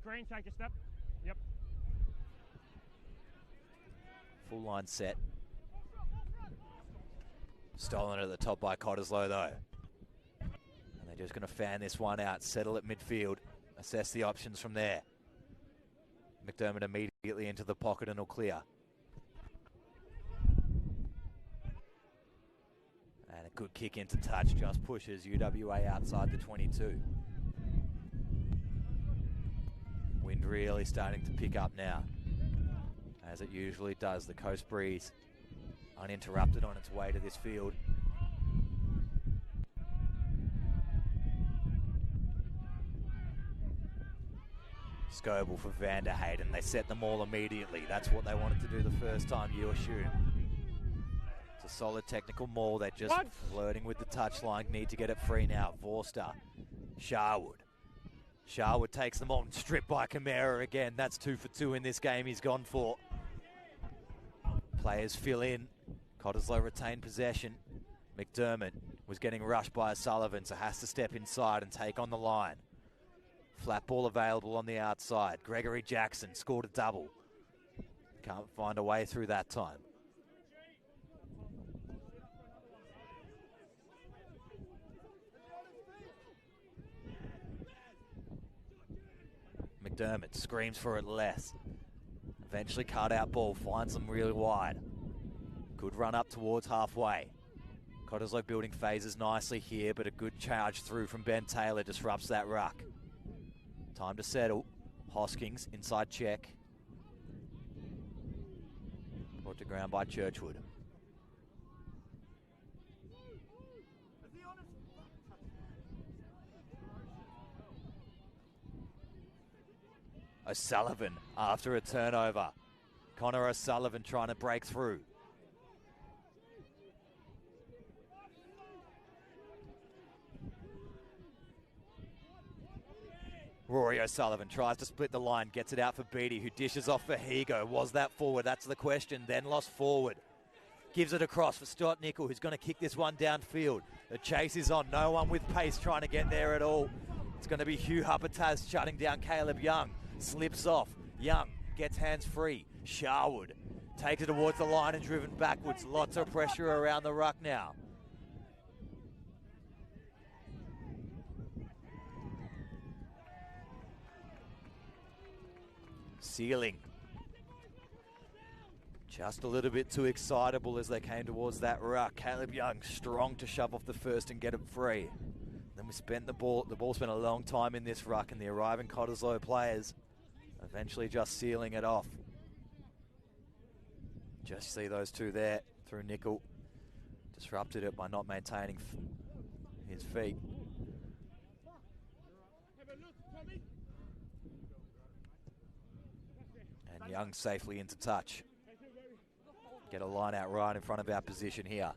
Green, take a step. Yep. Full line set. Stolen at the top by Cottesloe though. And they're just going to fan this one out, settle at midfield, assess the options from there. McDermott immediately into the pocket and will clear. And a good kick into touch, just pushes UWA outside the 22. Wind really starting to pick up now, as it usually does. The coast breeze uninterrupted on its way to this field. Scoble for Vanderheyden. They set them all immediately. That's what they wanted to do the first time, you assume. It's a solid technical maul. They're just flirting with the touchline. Need to get it free now. Vorster, Sharwood. Sharwood takes them on, stripped by Camara again. That's 2 for 2 in this game he's gone for. Players fill in. Cottesloe retain possession. McDermott was getting rushed by O'Sullivan, so has to step inside and take on the line. Flat ball available on the outside. Gregory Jackson scored a double. Can't find a way through that time. McDermott screams for it less. Eventually cut out ball, finds them really wide. Good run up towards halfway. Cottesloe building phases nicely here, but a good charge through from Ben Taylor disrupts that ruck. Time to settle. Hoskins inside check. Brought to ground by Churchwood. O'Sullivan after a turnover. Connor O'Sullivan trying to break through. Rory O'Sullivan tries to split the line, gets it out for Beattie, who dishes off for Higo. Was that forward? That's the question. Then lost forward. Gives it across for Stuart Nickel, who's going to kick this one downfield. The chase is on. No one with pace trying to get there at all. It's going to be Hugh Huppertaz shutting down Caleb Young. Slips off. Young gets hands free. Sharwood takes it towards the line and driven backwards. Lots of pressure around the ruck now. Sealing. Just a little bit too excitable as they came towards that ruck. Caleb Young strong to shove off the first and get it free. Then we spent the ball spent a long time in this ruck, and the arriving Cottesloe players eventually just sealing it off. Just see those two there through nickel. Disrupted it by not maintaining his feet. And Young safely into touch. Get a line out right in front of our position here.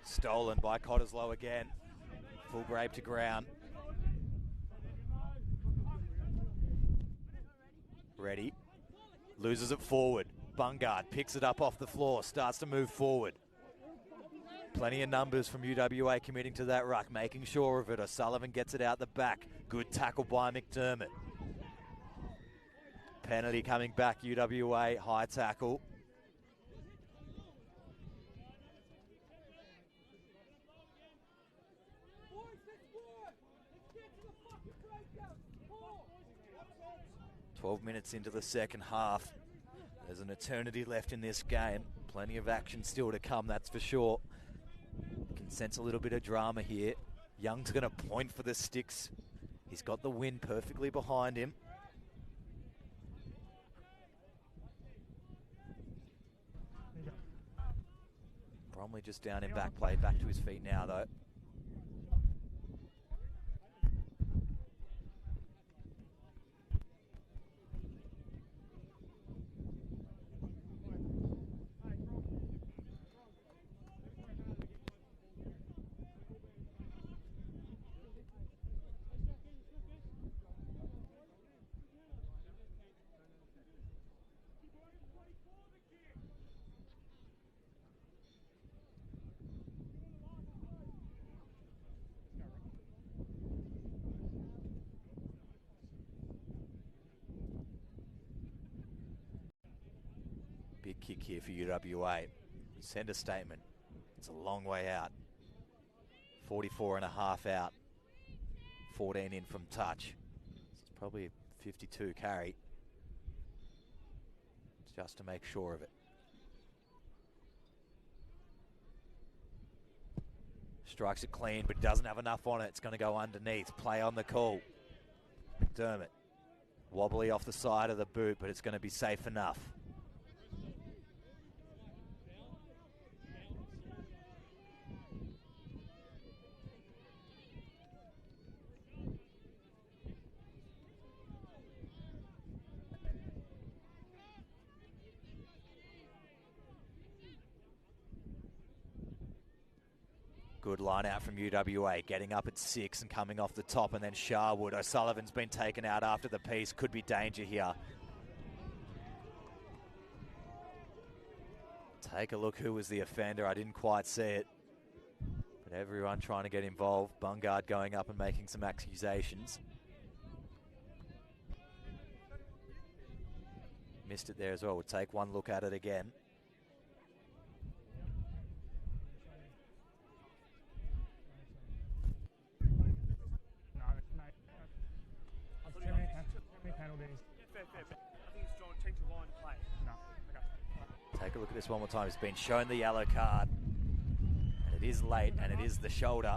Stolen by Cottesloe again. Full grape to ground. Ready. Loses it forward. Bungard picks it up off the floor. Starts to move forward. Plenty of numbers from UWA committing to that ruck. Making sure of it. O'Sullivan gets it out the back. Good tackle by McDermott. Penalty coming back. UWA high tackle. "12 minutes into the second half. There's an eternity left in this game. Plenty of action still to come, that's for sure. Can sense a little bit of drama here. Young's going to point for the sticks. He's got the win perfectly behind him. Bromley just down in back play, back to his feet now though. Big kick here for UWA. Send a statement. It's a long way out. 44 and a half out. 14 in from touch. It's probably a 52 carry. Just to make sure of it. Strikes it clean, but doesn't have enough on it. It's going to go underneath. Play on the call. McDermott. Wobbly off the side of the boot, but it's going to be safe enough. Good line out from UWA, getting up at 6 and coming off the top, and then Sharwood. O'Sullivan's been taken out after the piece. Could be danger here. Take a look who was the offender. I didn't quite see it. But everyone trying to get involved. Bungard going up and making some accusations. Missed it there as well. We'll take one look at it again. Take a look at this one more time. He's been shown the yellow card. And it is late, and it is the shoulder.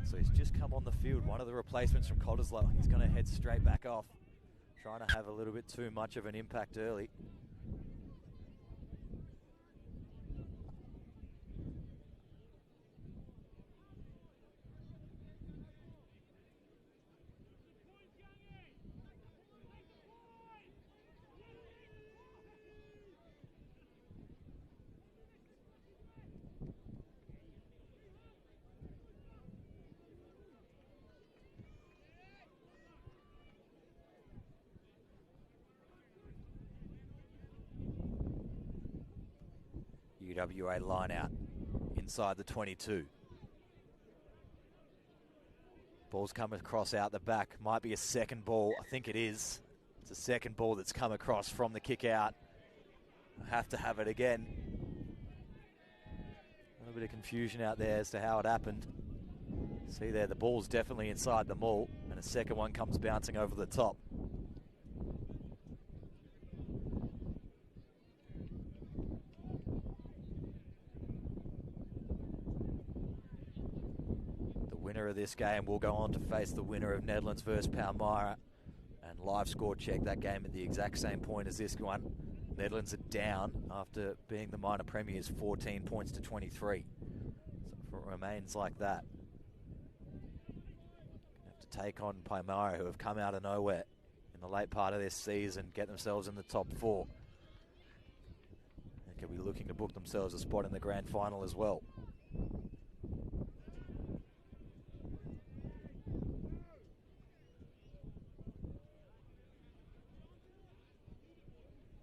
So he's just come on the field. One of the replacements from Cottesloe. He's going to head straight back off. Trying to have a little bit too much of an impact early. UWA line out inside the 22. Ball's coming across out the back. Might be a second ball. I think it is. It's a second ball that's come across from the kick out. I have to have it again. A little bit of confusion out there as to how it happened. See there, the ball's definitely inside the maul, and a second one comes bouncing over the top. The winner of this game will go on to face the winner of Netherlands versus Palmyra. And live score check that game at the exact same point as this one. Netherlands are down after being the minor premiers, 14 points to 23. So if it remains like that, have to take on Palmyra, who have come out of nowhere in the late part of this season, get themselves in the top 4. They could be looking to book themselves a spot in the grand final as well.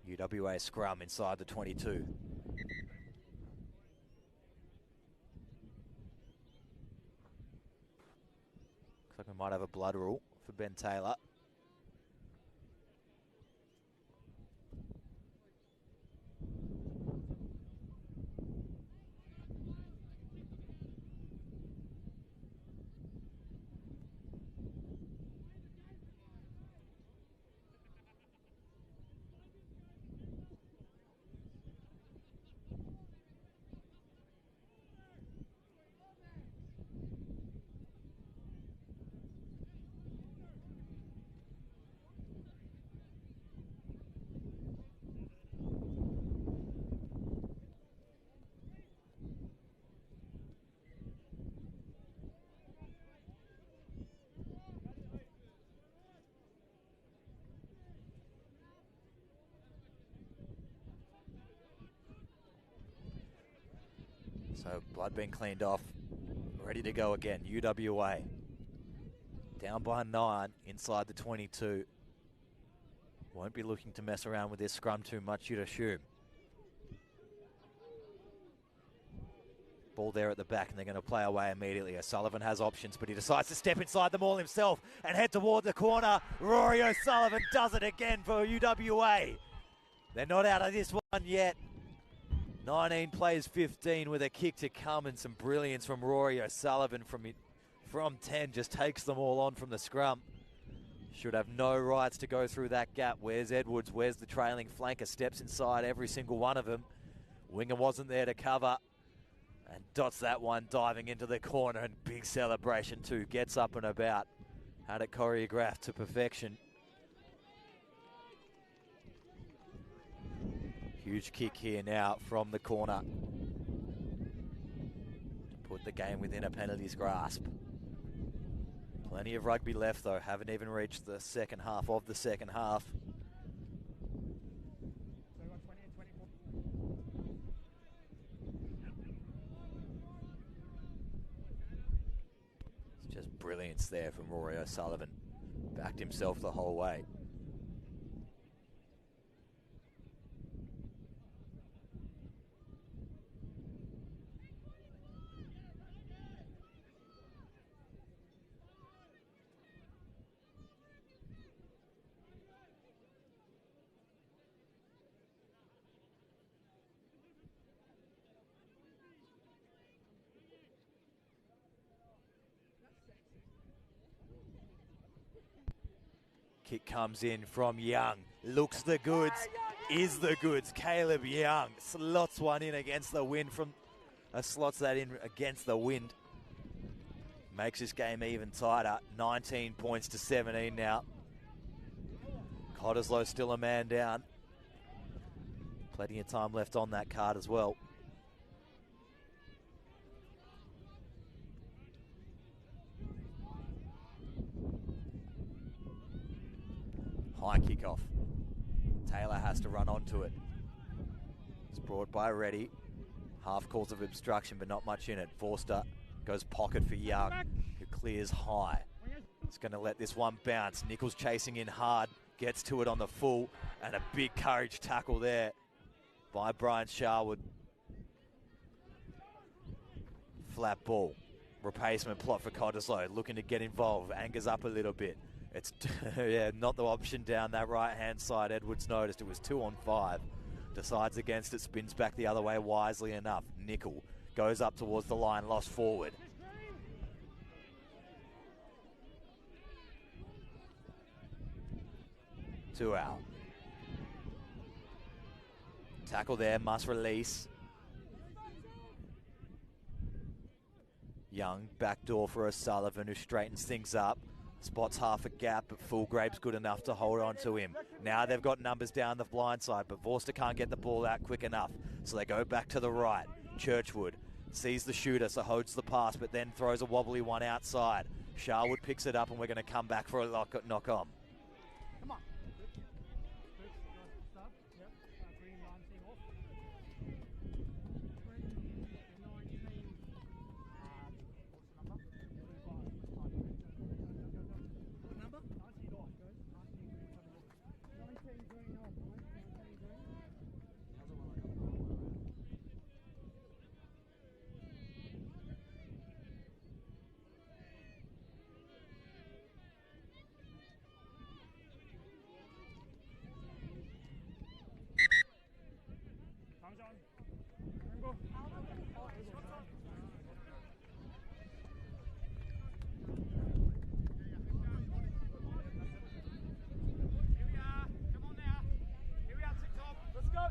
UWA scrum inside the 22. Looks like we might have a blood rule for Ben Taylor. So blood being cleaned off, ready to go again. UWA down by 9 inside the 22. Won't be looking to mess around with this scrum too much, you'd assume. Ball there at the back, and they're going to play away immediately. O'Sullivan has options, but he decides to step inside the maul himself and head toward the corner. Rory O'Sullivan does it again for UWA. They're not out of this one yet. 19 plays 15 with a kick to come, and some brilliance from Rory O'Sullivan from 10. Just takes them all on from the scrum. Should have no rights to go through that gap. Where's Edwards? Where's the trailing flanker? Steps inside every single one of them. Winger wasn't there to cover. And dots that one, diving into the corner, and big celebration too. Gets up and about. Had it choreographed to perfection. Huge kick here now from the corner to put the game within a penalty's grasp. Plenty of rugby left though. Haven't even reached the second half of the second half. It's just brilliance there from Rory O'Sullivan. Backed himself the whole way. Kick comes in from Young. Looks the goods. Is the goods. Caleb Young slots one in against the wind slots that in against the wind. Makes this game even tighter. 19 points to 17 now. Cottesloe still a man down. Plenty of time left on that card as well. High kickoff. Taylor has to run onto it. It's brought by Reddy. Half calls of obstruction, but not much in it. Forster goes pocket for Young, who clears high. It's going to let this one bounce. Nichols chasing in hard. Gets to it on the full. And a big courage tackle there by Brian Sharwood. Flat ball. replacement plot for Cottesloe, looking to get involved. Angers up a little bit. It's yeah, not the option down that right-hand side. Edwards noticed it was 2 on 5. Decides against it, spins back the other way wisely enough. Nickel goes up towards the line, lost forward. Two out. Tackle there, must release. Young, backdoor for O'Sullivan, who straightens things up. Spots half a gap, but Fulgrave's good enough to hold on to him. Now they've got numbers down the blind side, but Vorster can't get the ball out quick enough. So they go back to the right. Churchwood sees the shooter, so holds the pass, but then throws a wobbly one outside. Sharwood picks it up, and we're going to come back for a knock on. Come on. Stop. Yep. Green line team off. 19. What's the number? 25. What number? 19 off. 19 green off. 19 green. Time's on. Go. Here we are. Come on now. Here we are, TikTok. Let's go.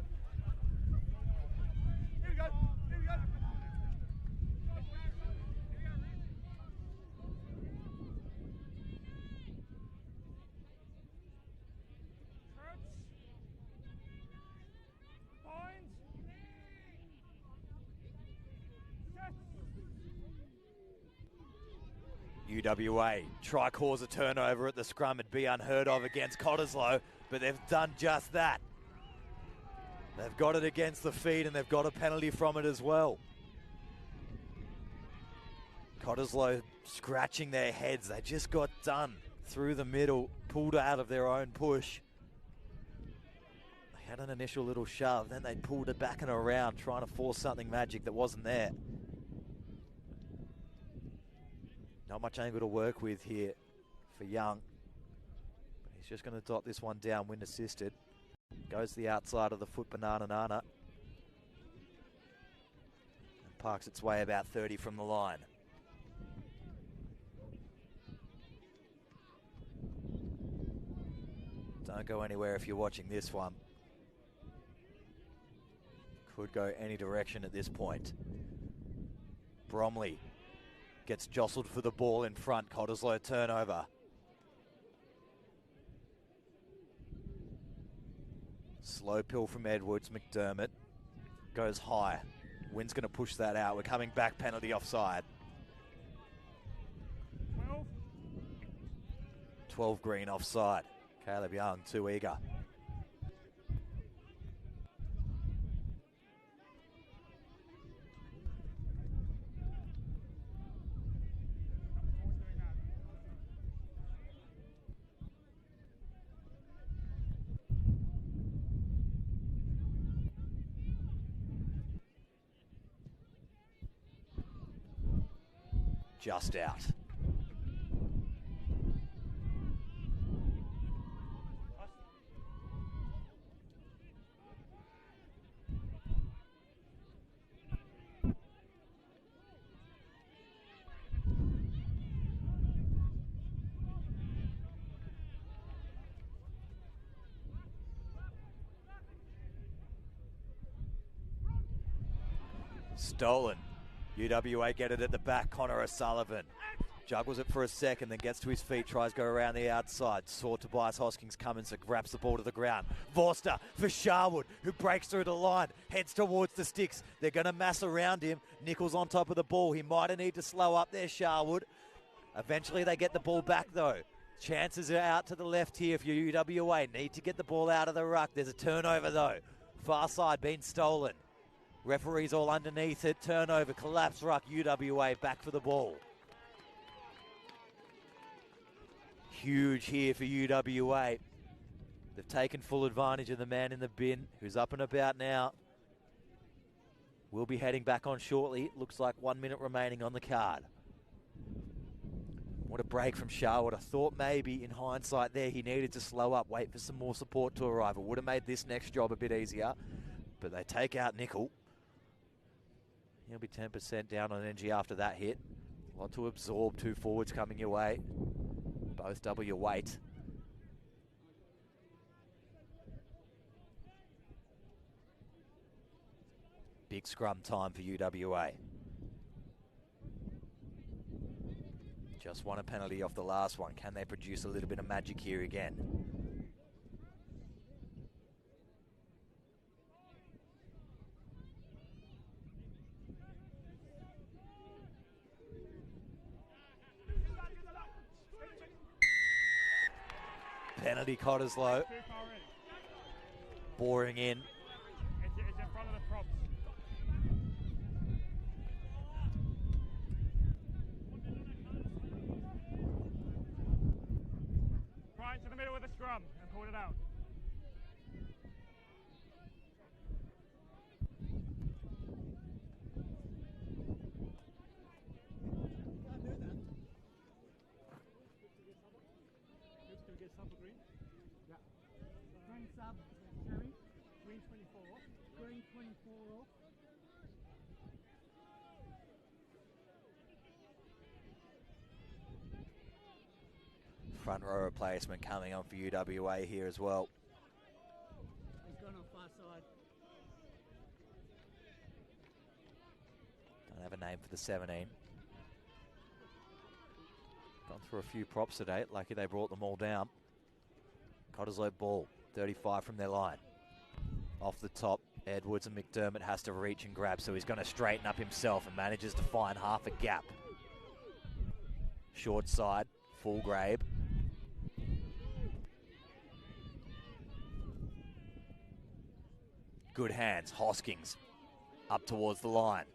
Here we go. Here we go. Points. UWA try cause a turnover at the scrum. It'd be unheard of against Cottesloe, but they've done just that. They've got it against the feet, and they've got a penalty from it as well. Cottesloe scratching their heads. They just got done through the middle, pulled out of their own push. They had an initial little shove, then they pulled it back and around, trying to force something magic that wasn't there. Not much angle to work with here for Young. But he's just going to dot this one down, wind assisted. Goes to the outside of the foot, banana. And parks its way about 30 from the line. Don't go anywhere if you're watching this one. Could go any direction at this point. Bromley gets jostled for the ball in front. Cottesloe turnover. Slow pill from Edwards. McDermott goes high. Wynn's going to push that out. We're coming back. Penalty offside. 12 green offside. Caleb Young too eager. Just out. Stolen. UWA get it at the back. Connor O'Sullivan juggles it for a second, then gets to his feet, tries to go around the outside. Saw Tobias Hoskins coming, so grabs the ball to the ground. Vorster for Sharwood, who breaks through the line, heads towards the sticks. They're going to mass around him. Nichols on top of the ball. He might need to slow up there, Sharwood. Eventually they get the ball back, though. Chances are out to the left here for UWA. Need to get the ball out of the ruck. There's a turnover, though. Far side being stolen. Referees all underneath it. Turnover, collapse ruck. UWA back for the ball. Huge here for UWA. They've taken full advantage of the man in the bin, who's up and about now. We'll be heading back on shortly. It looks like 1 minute remaining on the card. What a break from Sharwood. I thought maybe in hindsight there he needed to slow up, wait for some more support to arrive. It would have made this next job a bit easier. But they take out Nickel. He'll be 10% down on energy after that hit. A lot to absorb, two forwards coming your way. Both double your weight. Big scrum time for UWA. Just won a penalty off the last one. Can they produce a little bit of magic here again? Penalty Cottesloe. Boring in. It's in front of the props. Right into the middle of the scrum and pulled it out. Green sub, Jerry. Green 24. Green 24 off. Front row replacement coming on for UWA here as well. He's gone on far side. Don't have a name for the 17. Gone through a few props today. Lucky they brought them all down. Cottesloe ball, 35 from their line. Off the top, Edwards and McDermott has to reach and grab, so he's going to straighten up himself and manages to find half a gap. Short side, full Grabe. Good hands, Hoskins up towards the line.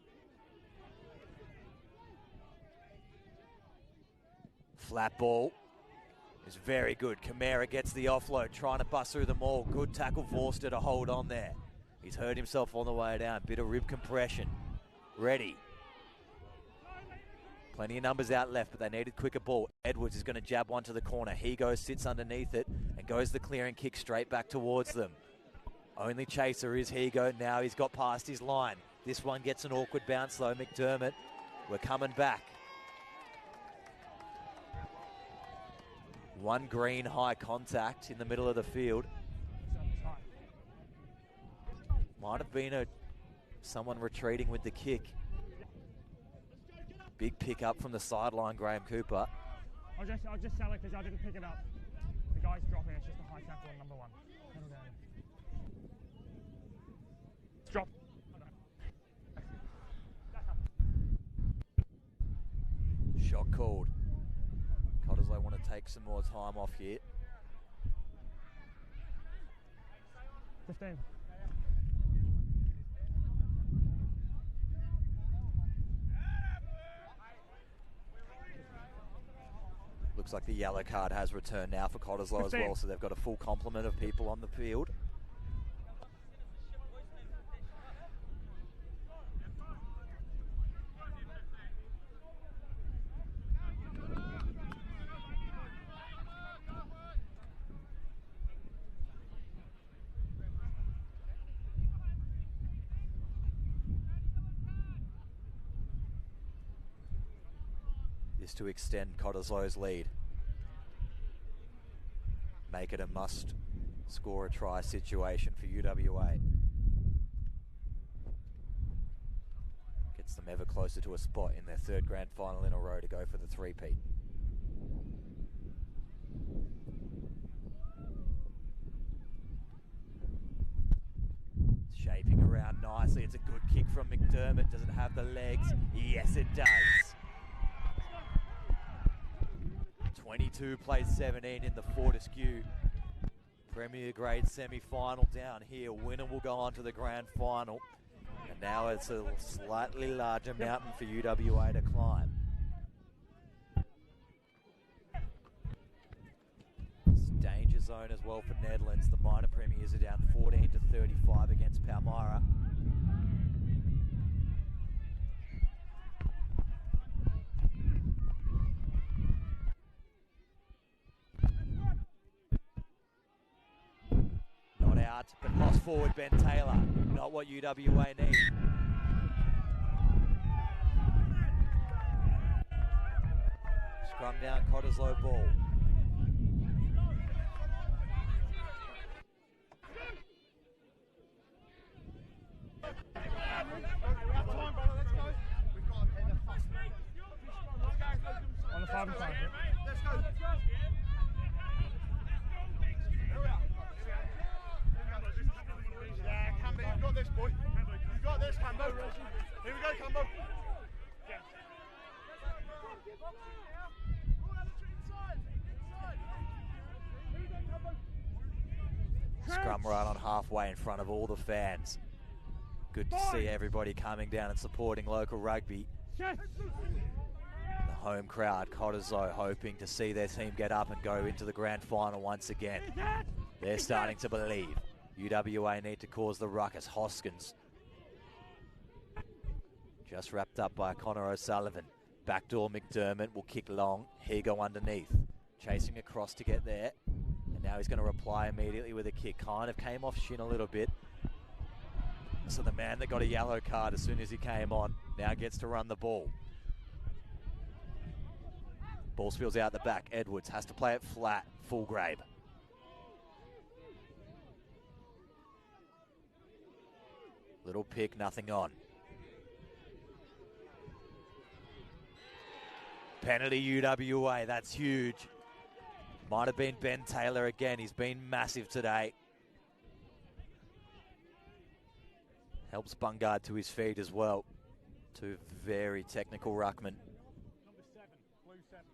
Flat ball is very good. Camara gets the offload, trying to bust through them all. Good tackle, Forster to hold on there. He's hurt himself on the way down. Bit of rib compression. Ready. Plenty of numbers out left, but they needed quicker ball. Edwards is going to jab one to the corner. He goes, sits underneath it, and goes the clearing kick straight back towards them. Only chaser is Higo. Now he's got past his line. This one gets an awkward bounce though. McDermott, we're coming back. One green high contact in the middle of the field. Might have been someone retreating with the kick. Big pick up from the sideline, Graham Cooper. I'll just sell it because I didn't pick it up. The guy's dropping, it's just a high tackle on number one. Drop. Shot called. Cottesloe want to take some more time off here. 15. Looks like the yellow card has returned now for Cottesloe as well, so they've got a full complement of people on the field. This to extend Cottesloe's lead. Make it a must score a try situation for UWA. Gets them ever closer to a spot in their third grand final in a row to go for the three-peat. Shaping around nicely. It's a good kick from McDermott. Does it have the legs? Yes, it does. 22 plays 17 in the Fortescue Premier Grade semi-final down here. Winner will go on to the grand final. And now it's a slightly larger mountain for UWA to climb. It's danger zone as well for Netherlands. The minor premiers are down 14 to 35 against Palmyra. out, but lost forward Ben Taylor. Not what UWA need. Scrum down, Cottesloe ball. On the 5 and 5. Let's go. Yeah, Cambo, you've got this, boy. You've got this, Cambo. Here we go, Cambo. Scrum right on halfway in front of all the fans. Good to see everybody coming down and supporting local rugby. The home crowd, Cottesloe, hoping to see their team get up and go into the grand final once again. They're starting to believe. UWA need to cause the ruckus. Hoskins just wrapped up by Connor O'Sullivan. Backdoor McDermott will kick long. Higo underneath. Chasing across to get there. And now he's going to reply immediately with a kick. Kind of came off shin a little bit. So the man that got a yellow card as soon as he came on now gets to run the ball. Ball spills out the back. Edwards has to play it flat. Full grab. Little pick, nothing on. Penalty UWA, that's huge. Might have been Ben Taylor again. He's been massive today. Helps Bungard to his feet as well. Two very technical ruckmen. Number 7, blue 7.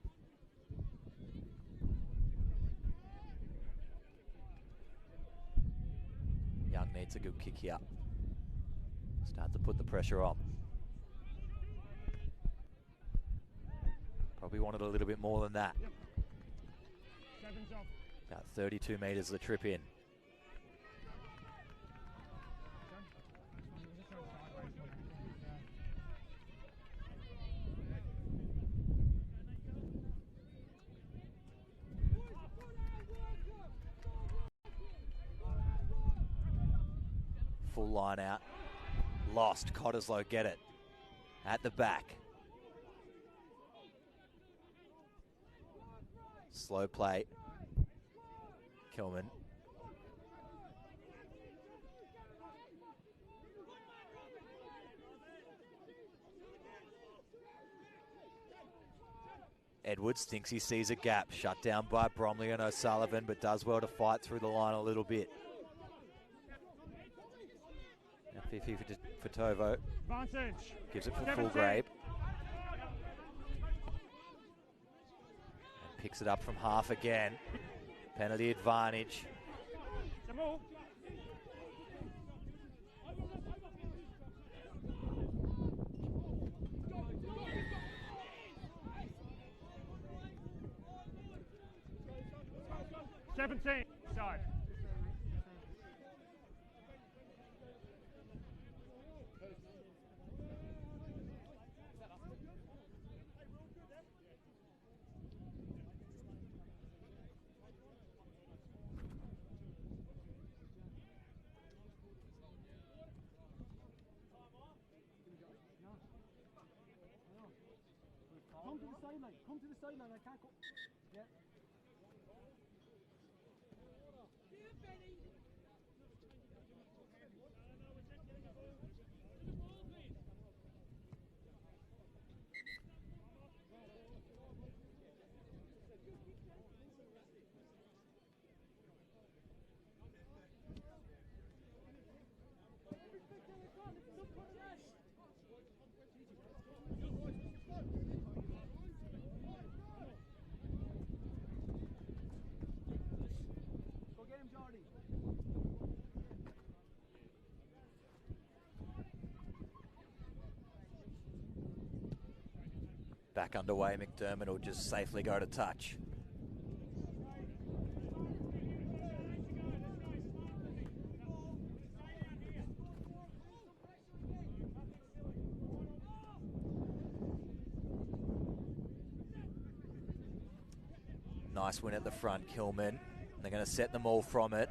Young needs a good kick here. Start to put the pressure on. Probably wanted a little bit more than that. 7's off. About 32 metres the trip in. Full line out. Lost. Cottesloe get it. At the back. Slow play. Kilman. Edwards thinks he sees a gap. Shut down by Bromley and O'Sullivan, but does well to fight through the line a little bit. Now 50 for Tovo. Advantage. Gives it for full grab. And picks it up from half again. Penalty advantage. Come on. Seventeen side. Come to the sideline. Come to the sideline. I can't go. Yeah. Go get him, Jordy. Back underway, McDermott will just safely go to touch. Nice win at the front, Kilman. They're going to set them all from it.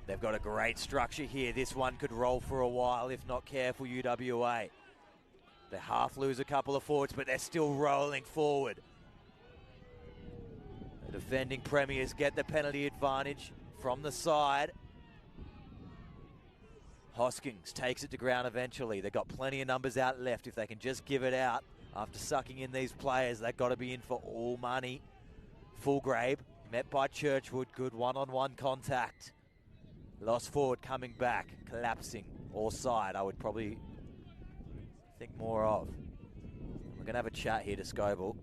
They've got a great structure here. This one could roll for a while if not careful, UWA. They half lose a couple of forwards, but they're still rolling forward. The defending premiers get the penalty advantage from the side. Hoskins takes it to ground eventually. They've got plenty of numbers out left. If they can just give it out after sucking in these players, they've got to be in for all money. Fulgrave met by Churchwood. Good one-on-one contact. Lost forward coming back, collapsing, or side, I would probably think more of. We're going to have a chat here to Scoble.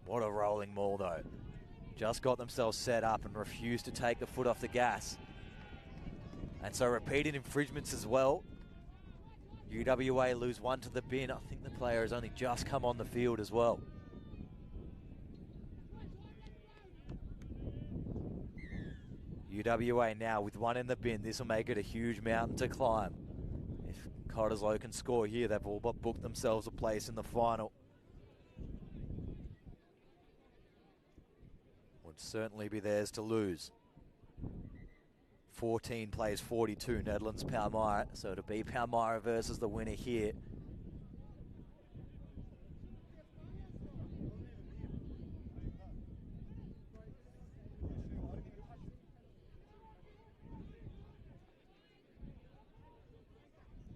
What a rolling maul though. Just got themselves set up and refused to take the foot off the gas. And so repeated infringements as well. UWA lose one to the bin. I think the player has only just come on the field as well. UWA now with one in the bin. This will make it a huge mountain to climb. If Cottesloe can score here, they've all but booked themselves a place in the final. Would certainly be theirs to lose. 14 plays 42, Netherlands Palmyra. So it'll be Palmyra versus the winner here.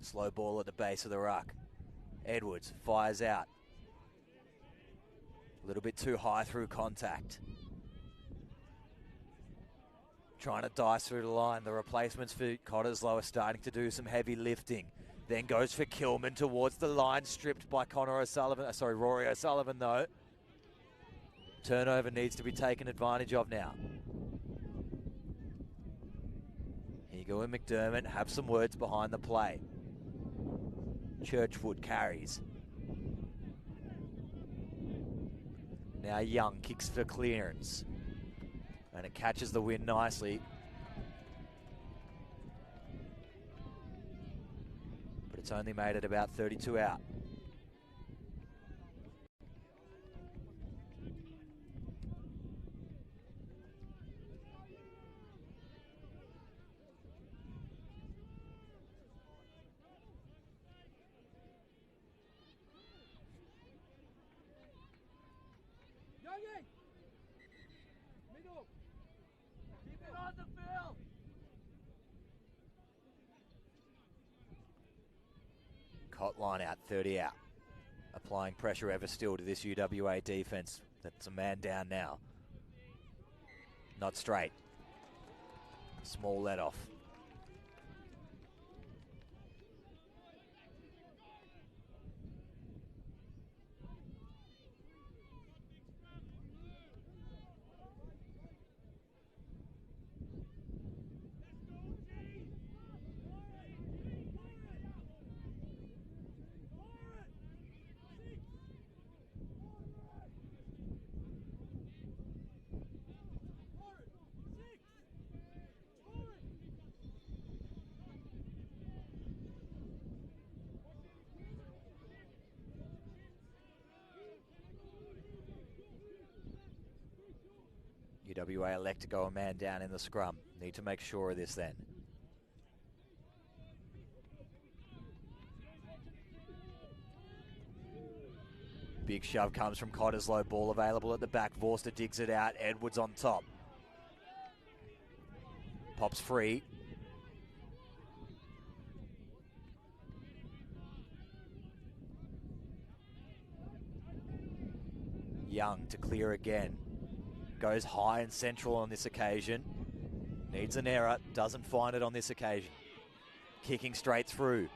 Slow ball at the base of the ruck. Edwards fires out. A little bit too high through contact. Trying to dice through the line. The replacements for Cottesloe are starting to do some heavy lifting. Then goes for Kilman towards the line, stripped by Rory O'Sullivan though. Turnover needs to be taken advantage of now. Eagle and McDermott have some words behind the play. Churchwood carries. Now Young kicks for clearance. And it catches the wind nicely. But it's only made it about 32 out. Youngie! Middle! Keep it on the field! Cott line out, 30 out. Applying pressure ever still to this UWA defense. That's a man down now. Not straight. Small let off. UWA elect to go a man down in the scrum. Need to make sure of this then. Big shove comes from Cottesloe. Ball available at the back. Vorster digs it out. Edwards on top. Pops free. Young to clear again. Goes high and central on this occasion. Needs an error. Doesn't find it on this occasion. Kicking straight through.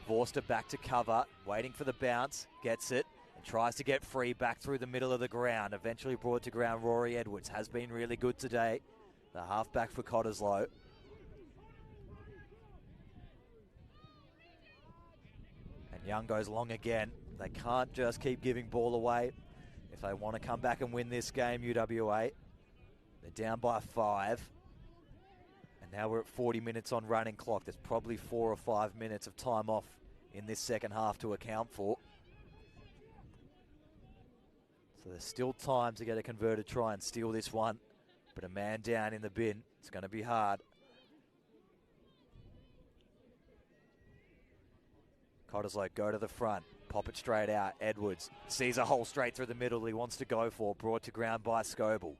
Vorster back to cover. Waiting for the bounce. Gets it. And tries to get free back through the middle of the ground. Eventually brought to ground. Rory Edwards has been really good today. The halfback for Cottesloe. And Young goes long again. They can't just keep giving ball away. If they want to come back and win this game, UWA, they're down by 5. And now we're at 40 minutes on running clock. There's probably 4 or 5 minutes of time off in this second half to account for. So there's still time to get a converted try and steal this one. But a man down in the bin, it's going to be hard. Cottesloe go to the front, pop it straight out. Edwards sees a hole straight through the middle he wants to go for, brought to ground by Scoble.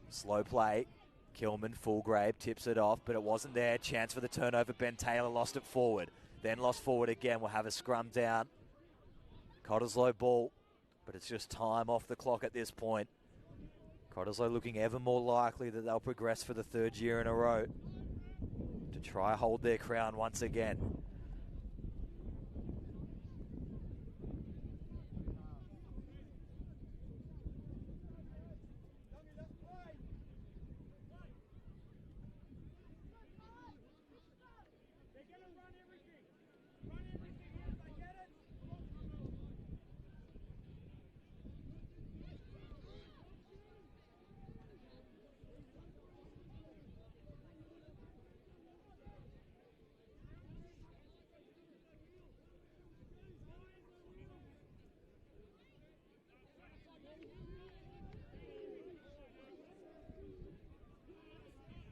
Slow play, Kilman, Fullgrave tips it off, but it wasn't there. Chance for the turnover, Ben Taylor lost it forward, then lost forward again. We'll have a scrum down. Cottesloe ball, but it's just time off the clock at this point. Cottesloe looking ever more likely that they'll progress for the third year in a row to try hold their crown once again.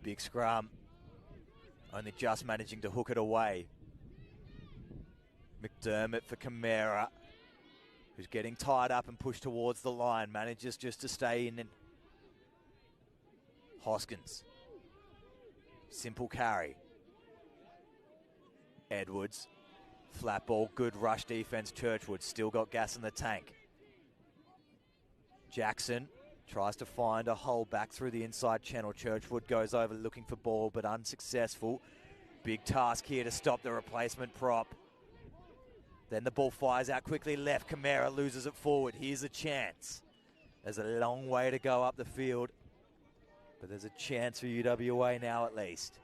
Big scrum, only just managing to hook it away. McDermott for Camara, who's getting tied up and pushed towards the line. Manages just to stay in. And Hoskins, simple carry. Edwards, flat ball, good rush defense. Churchwood still got gas in the tank. Jackson tries to find a hole back through the inside channel. Churchwood goes over looking for ball, but unsuccessful. Big task here to stop the replacement prop. Then the ball fires out quickly left. Camara loses it forward. Here's a chance. There's a long way to go up the field, but there's a chance for UWA now at least.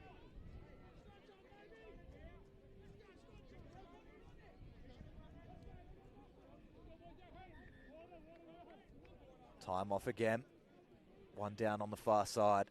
Time off again. One down on the far side.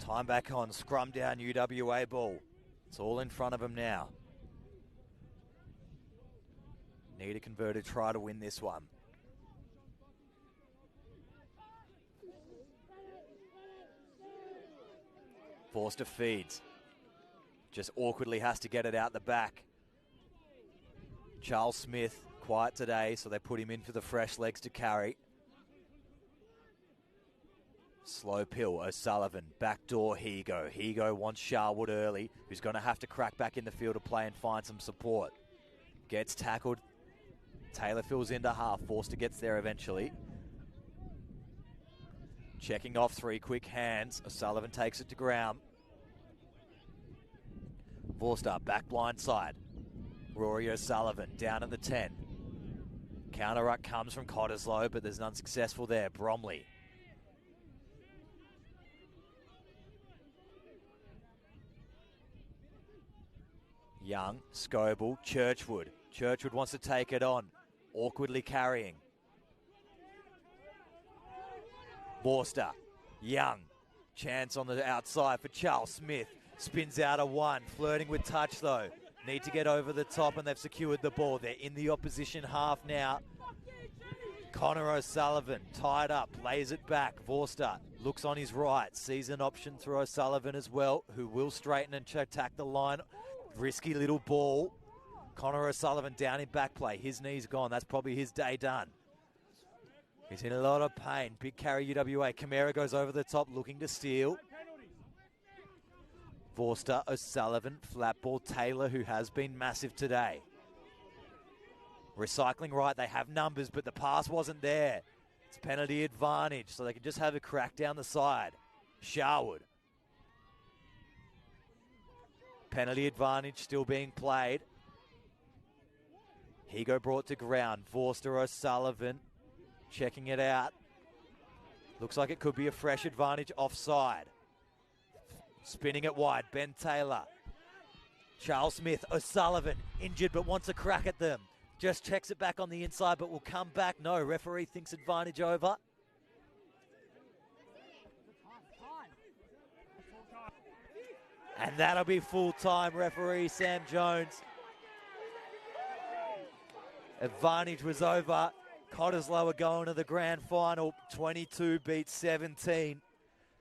Time back on, scrum down, UWA ball. It's all in front of them now. Need a converted try to win this one. Forster feeds. Just awkwardly has to get it out the back. Charles Smith, quiet today, so they put him in for the fresh legs to carry. Slow pill, O'Sullivan, backdoor Higo. Higo wants Sharwood early, who's going to have to crack back in the field of play and find some support. Gets tackled. Taylor fills into half. Forster gets there eventually. Checking off three quick hands. O'Sullivan takes it to ground. Forster back blind side. Rory O'Sullivan down at the 10. Counter ruck comes from Cottesloe, but there's none successful there. Bromley. Young, Scoble, Churchwood. Churchwood wants to take it on. Awkwardly carrying. Forster. Young. Chance on the outside for Charles Smith. Spins out a one. Flirting with touch though. Need to get over the top and they've secured the ball. They're in the opposition half now. Connor O'Sullivan tied up. Lays it back. Forster looks on his right. Sees an option through O'Sullivan as well, who will straighten and attack the line. Risky little ball. Connor O'Sullivan down in back play. His knee's gone. That's probably his day done. He's in a lot of pain. Big carry UWA. Camara goes over the top looking to steal. Forster, O'Sullivan, flat ball. Taylor, who has been massive today. Recycling right. They have numbers, but the pass wasn't there. It's penalty advantage, so they can just have a crack down the side. Sharwood. Penalty advantage still being played. Higo brought to ground. Forster, O'Sullivan checking it out. Looks like it could be a fresh advantage offside. Spinning it wide. Ben Taylor. Charles Smith. O'Sullivan injured but wants a crack at them. Just checks it back on the inside but will come back. No, referee thinks advantage over. And that'll be full time, referee Sam Jones. Advantage was over. Cottesloe are going to the grand final. 22 beats 17.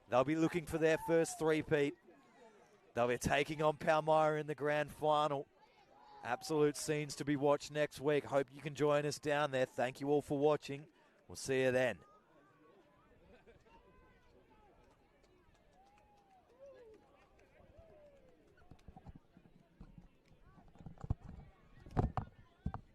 They'll be looking for their first three-peat. They'll be taking on Palmyra in the grand final. Absolute scenes to be watched next week. Hope you can join us down there. Thank you all for watching. We'll see you then.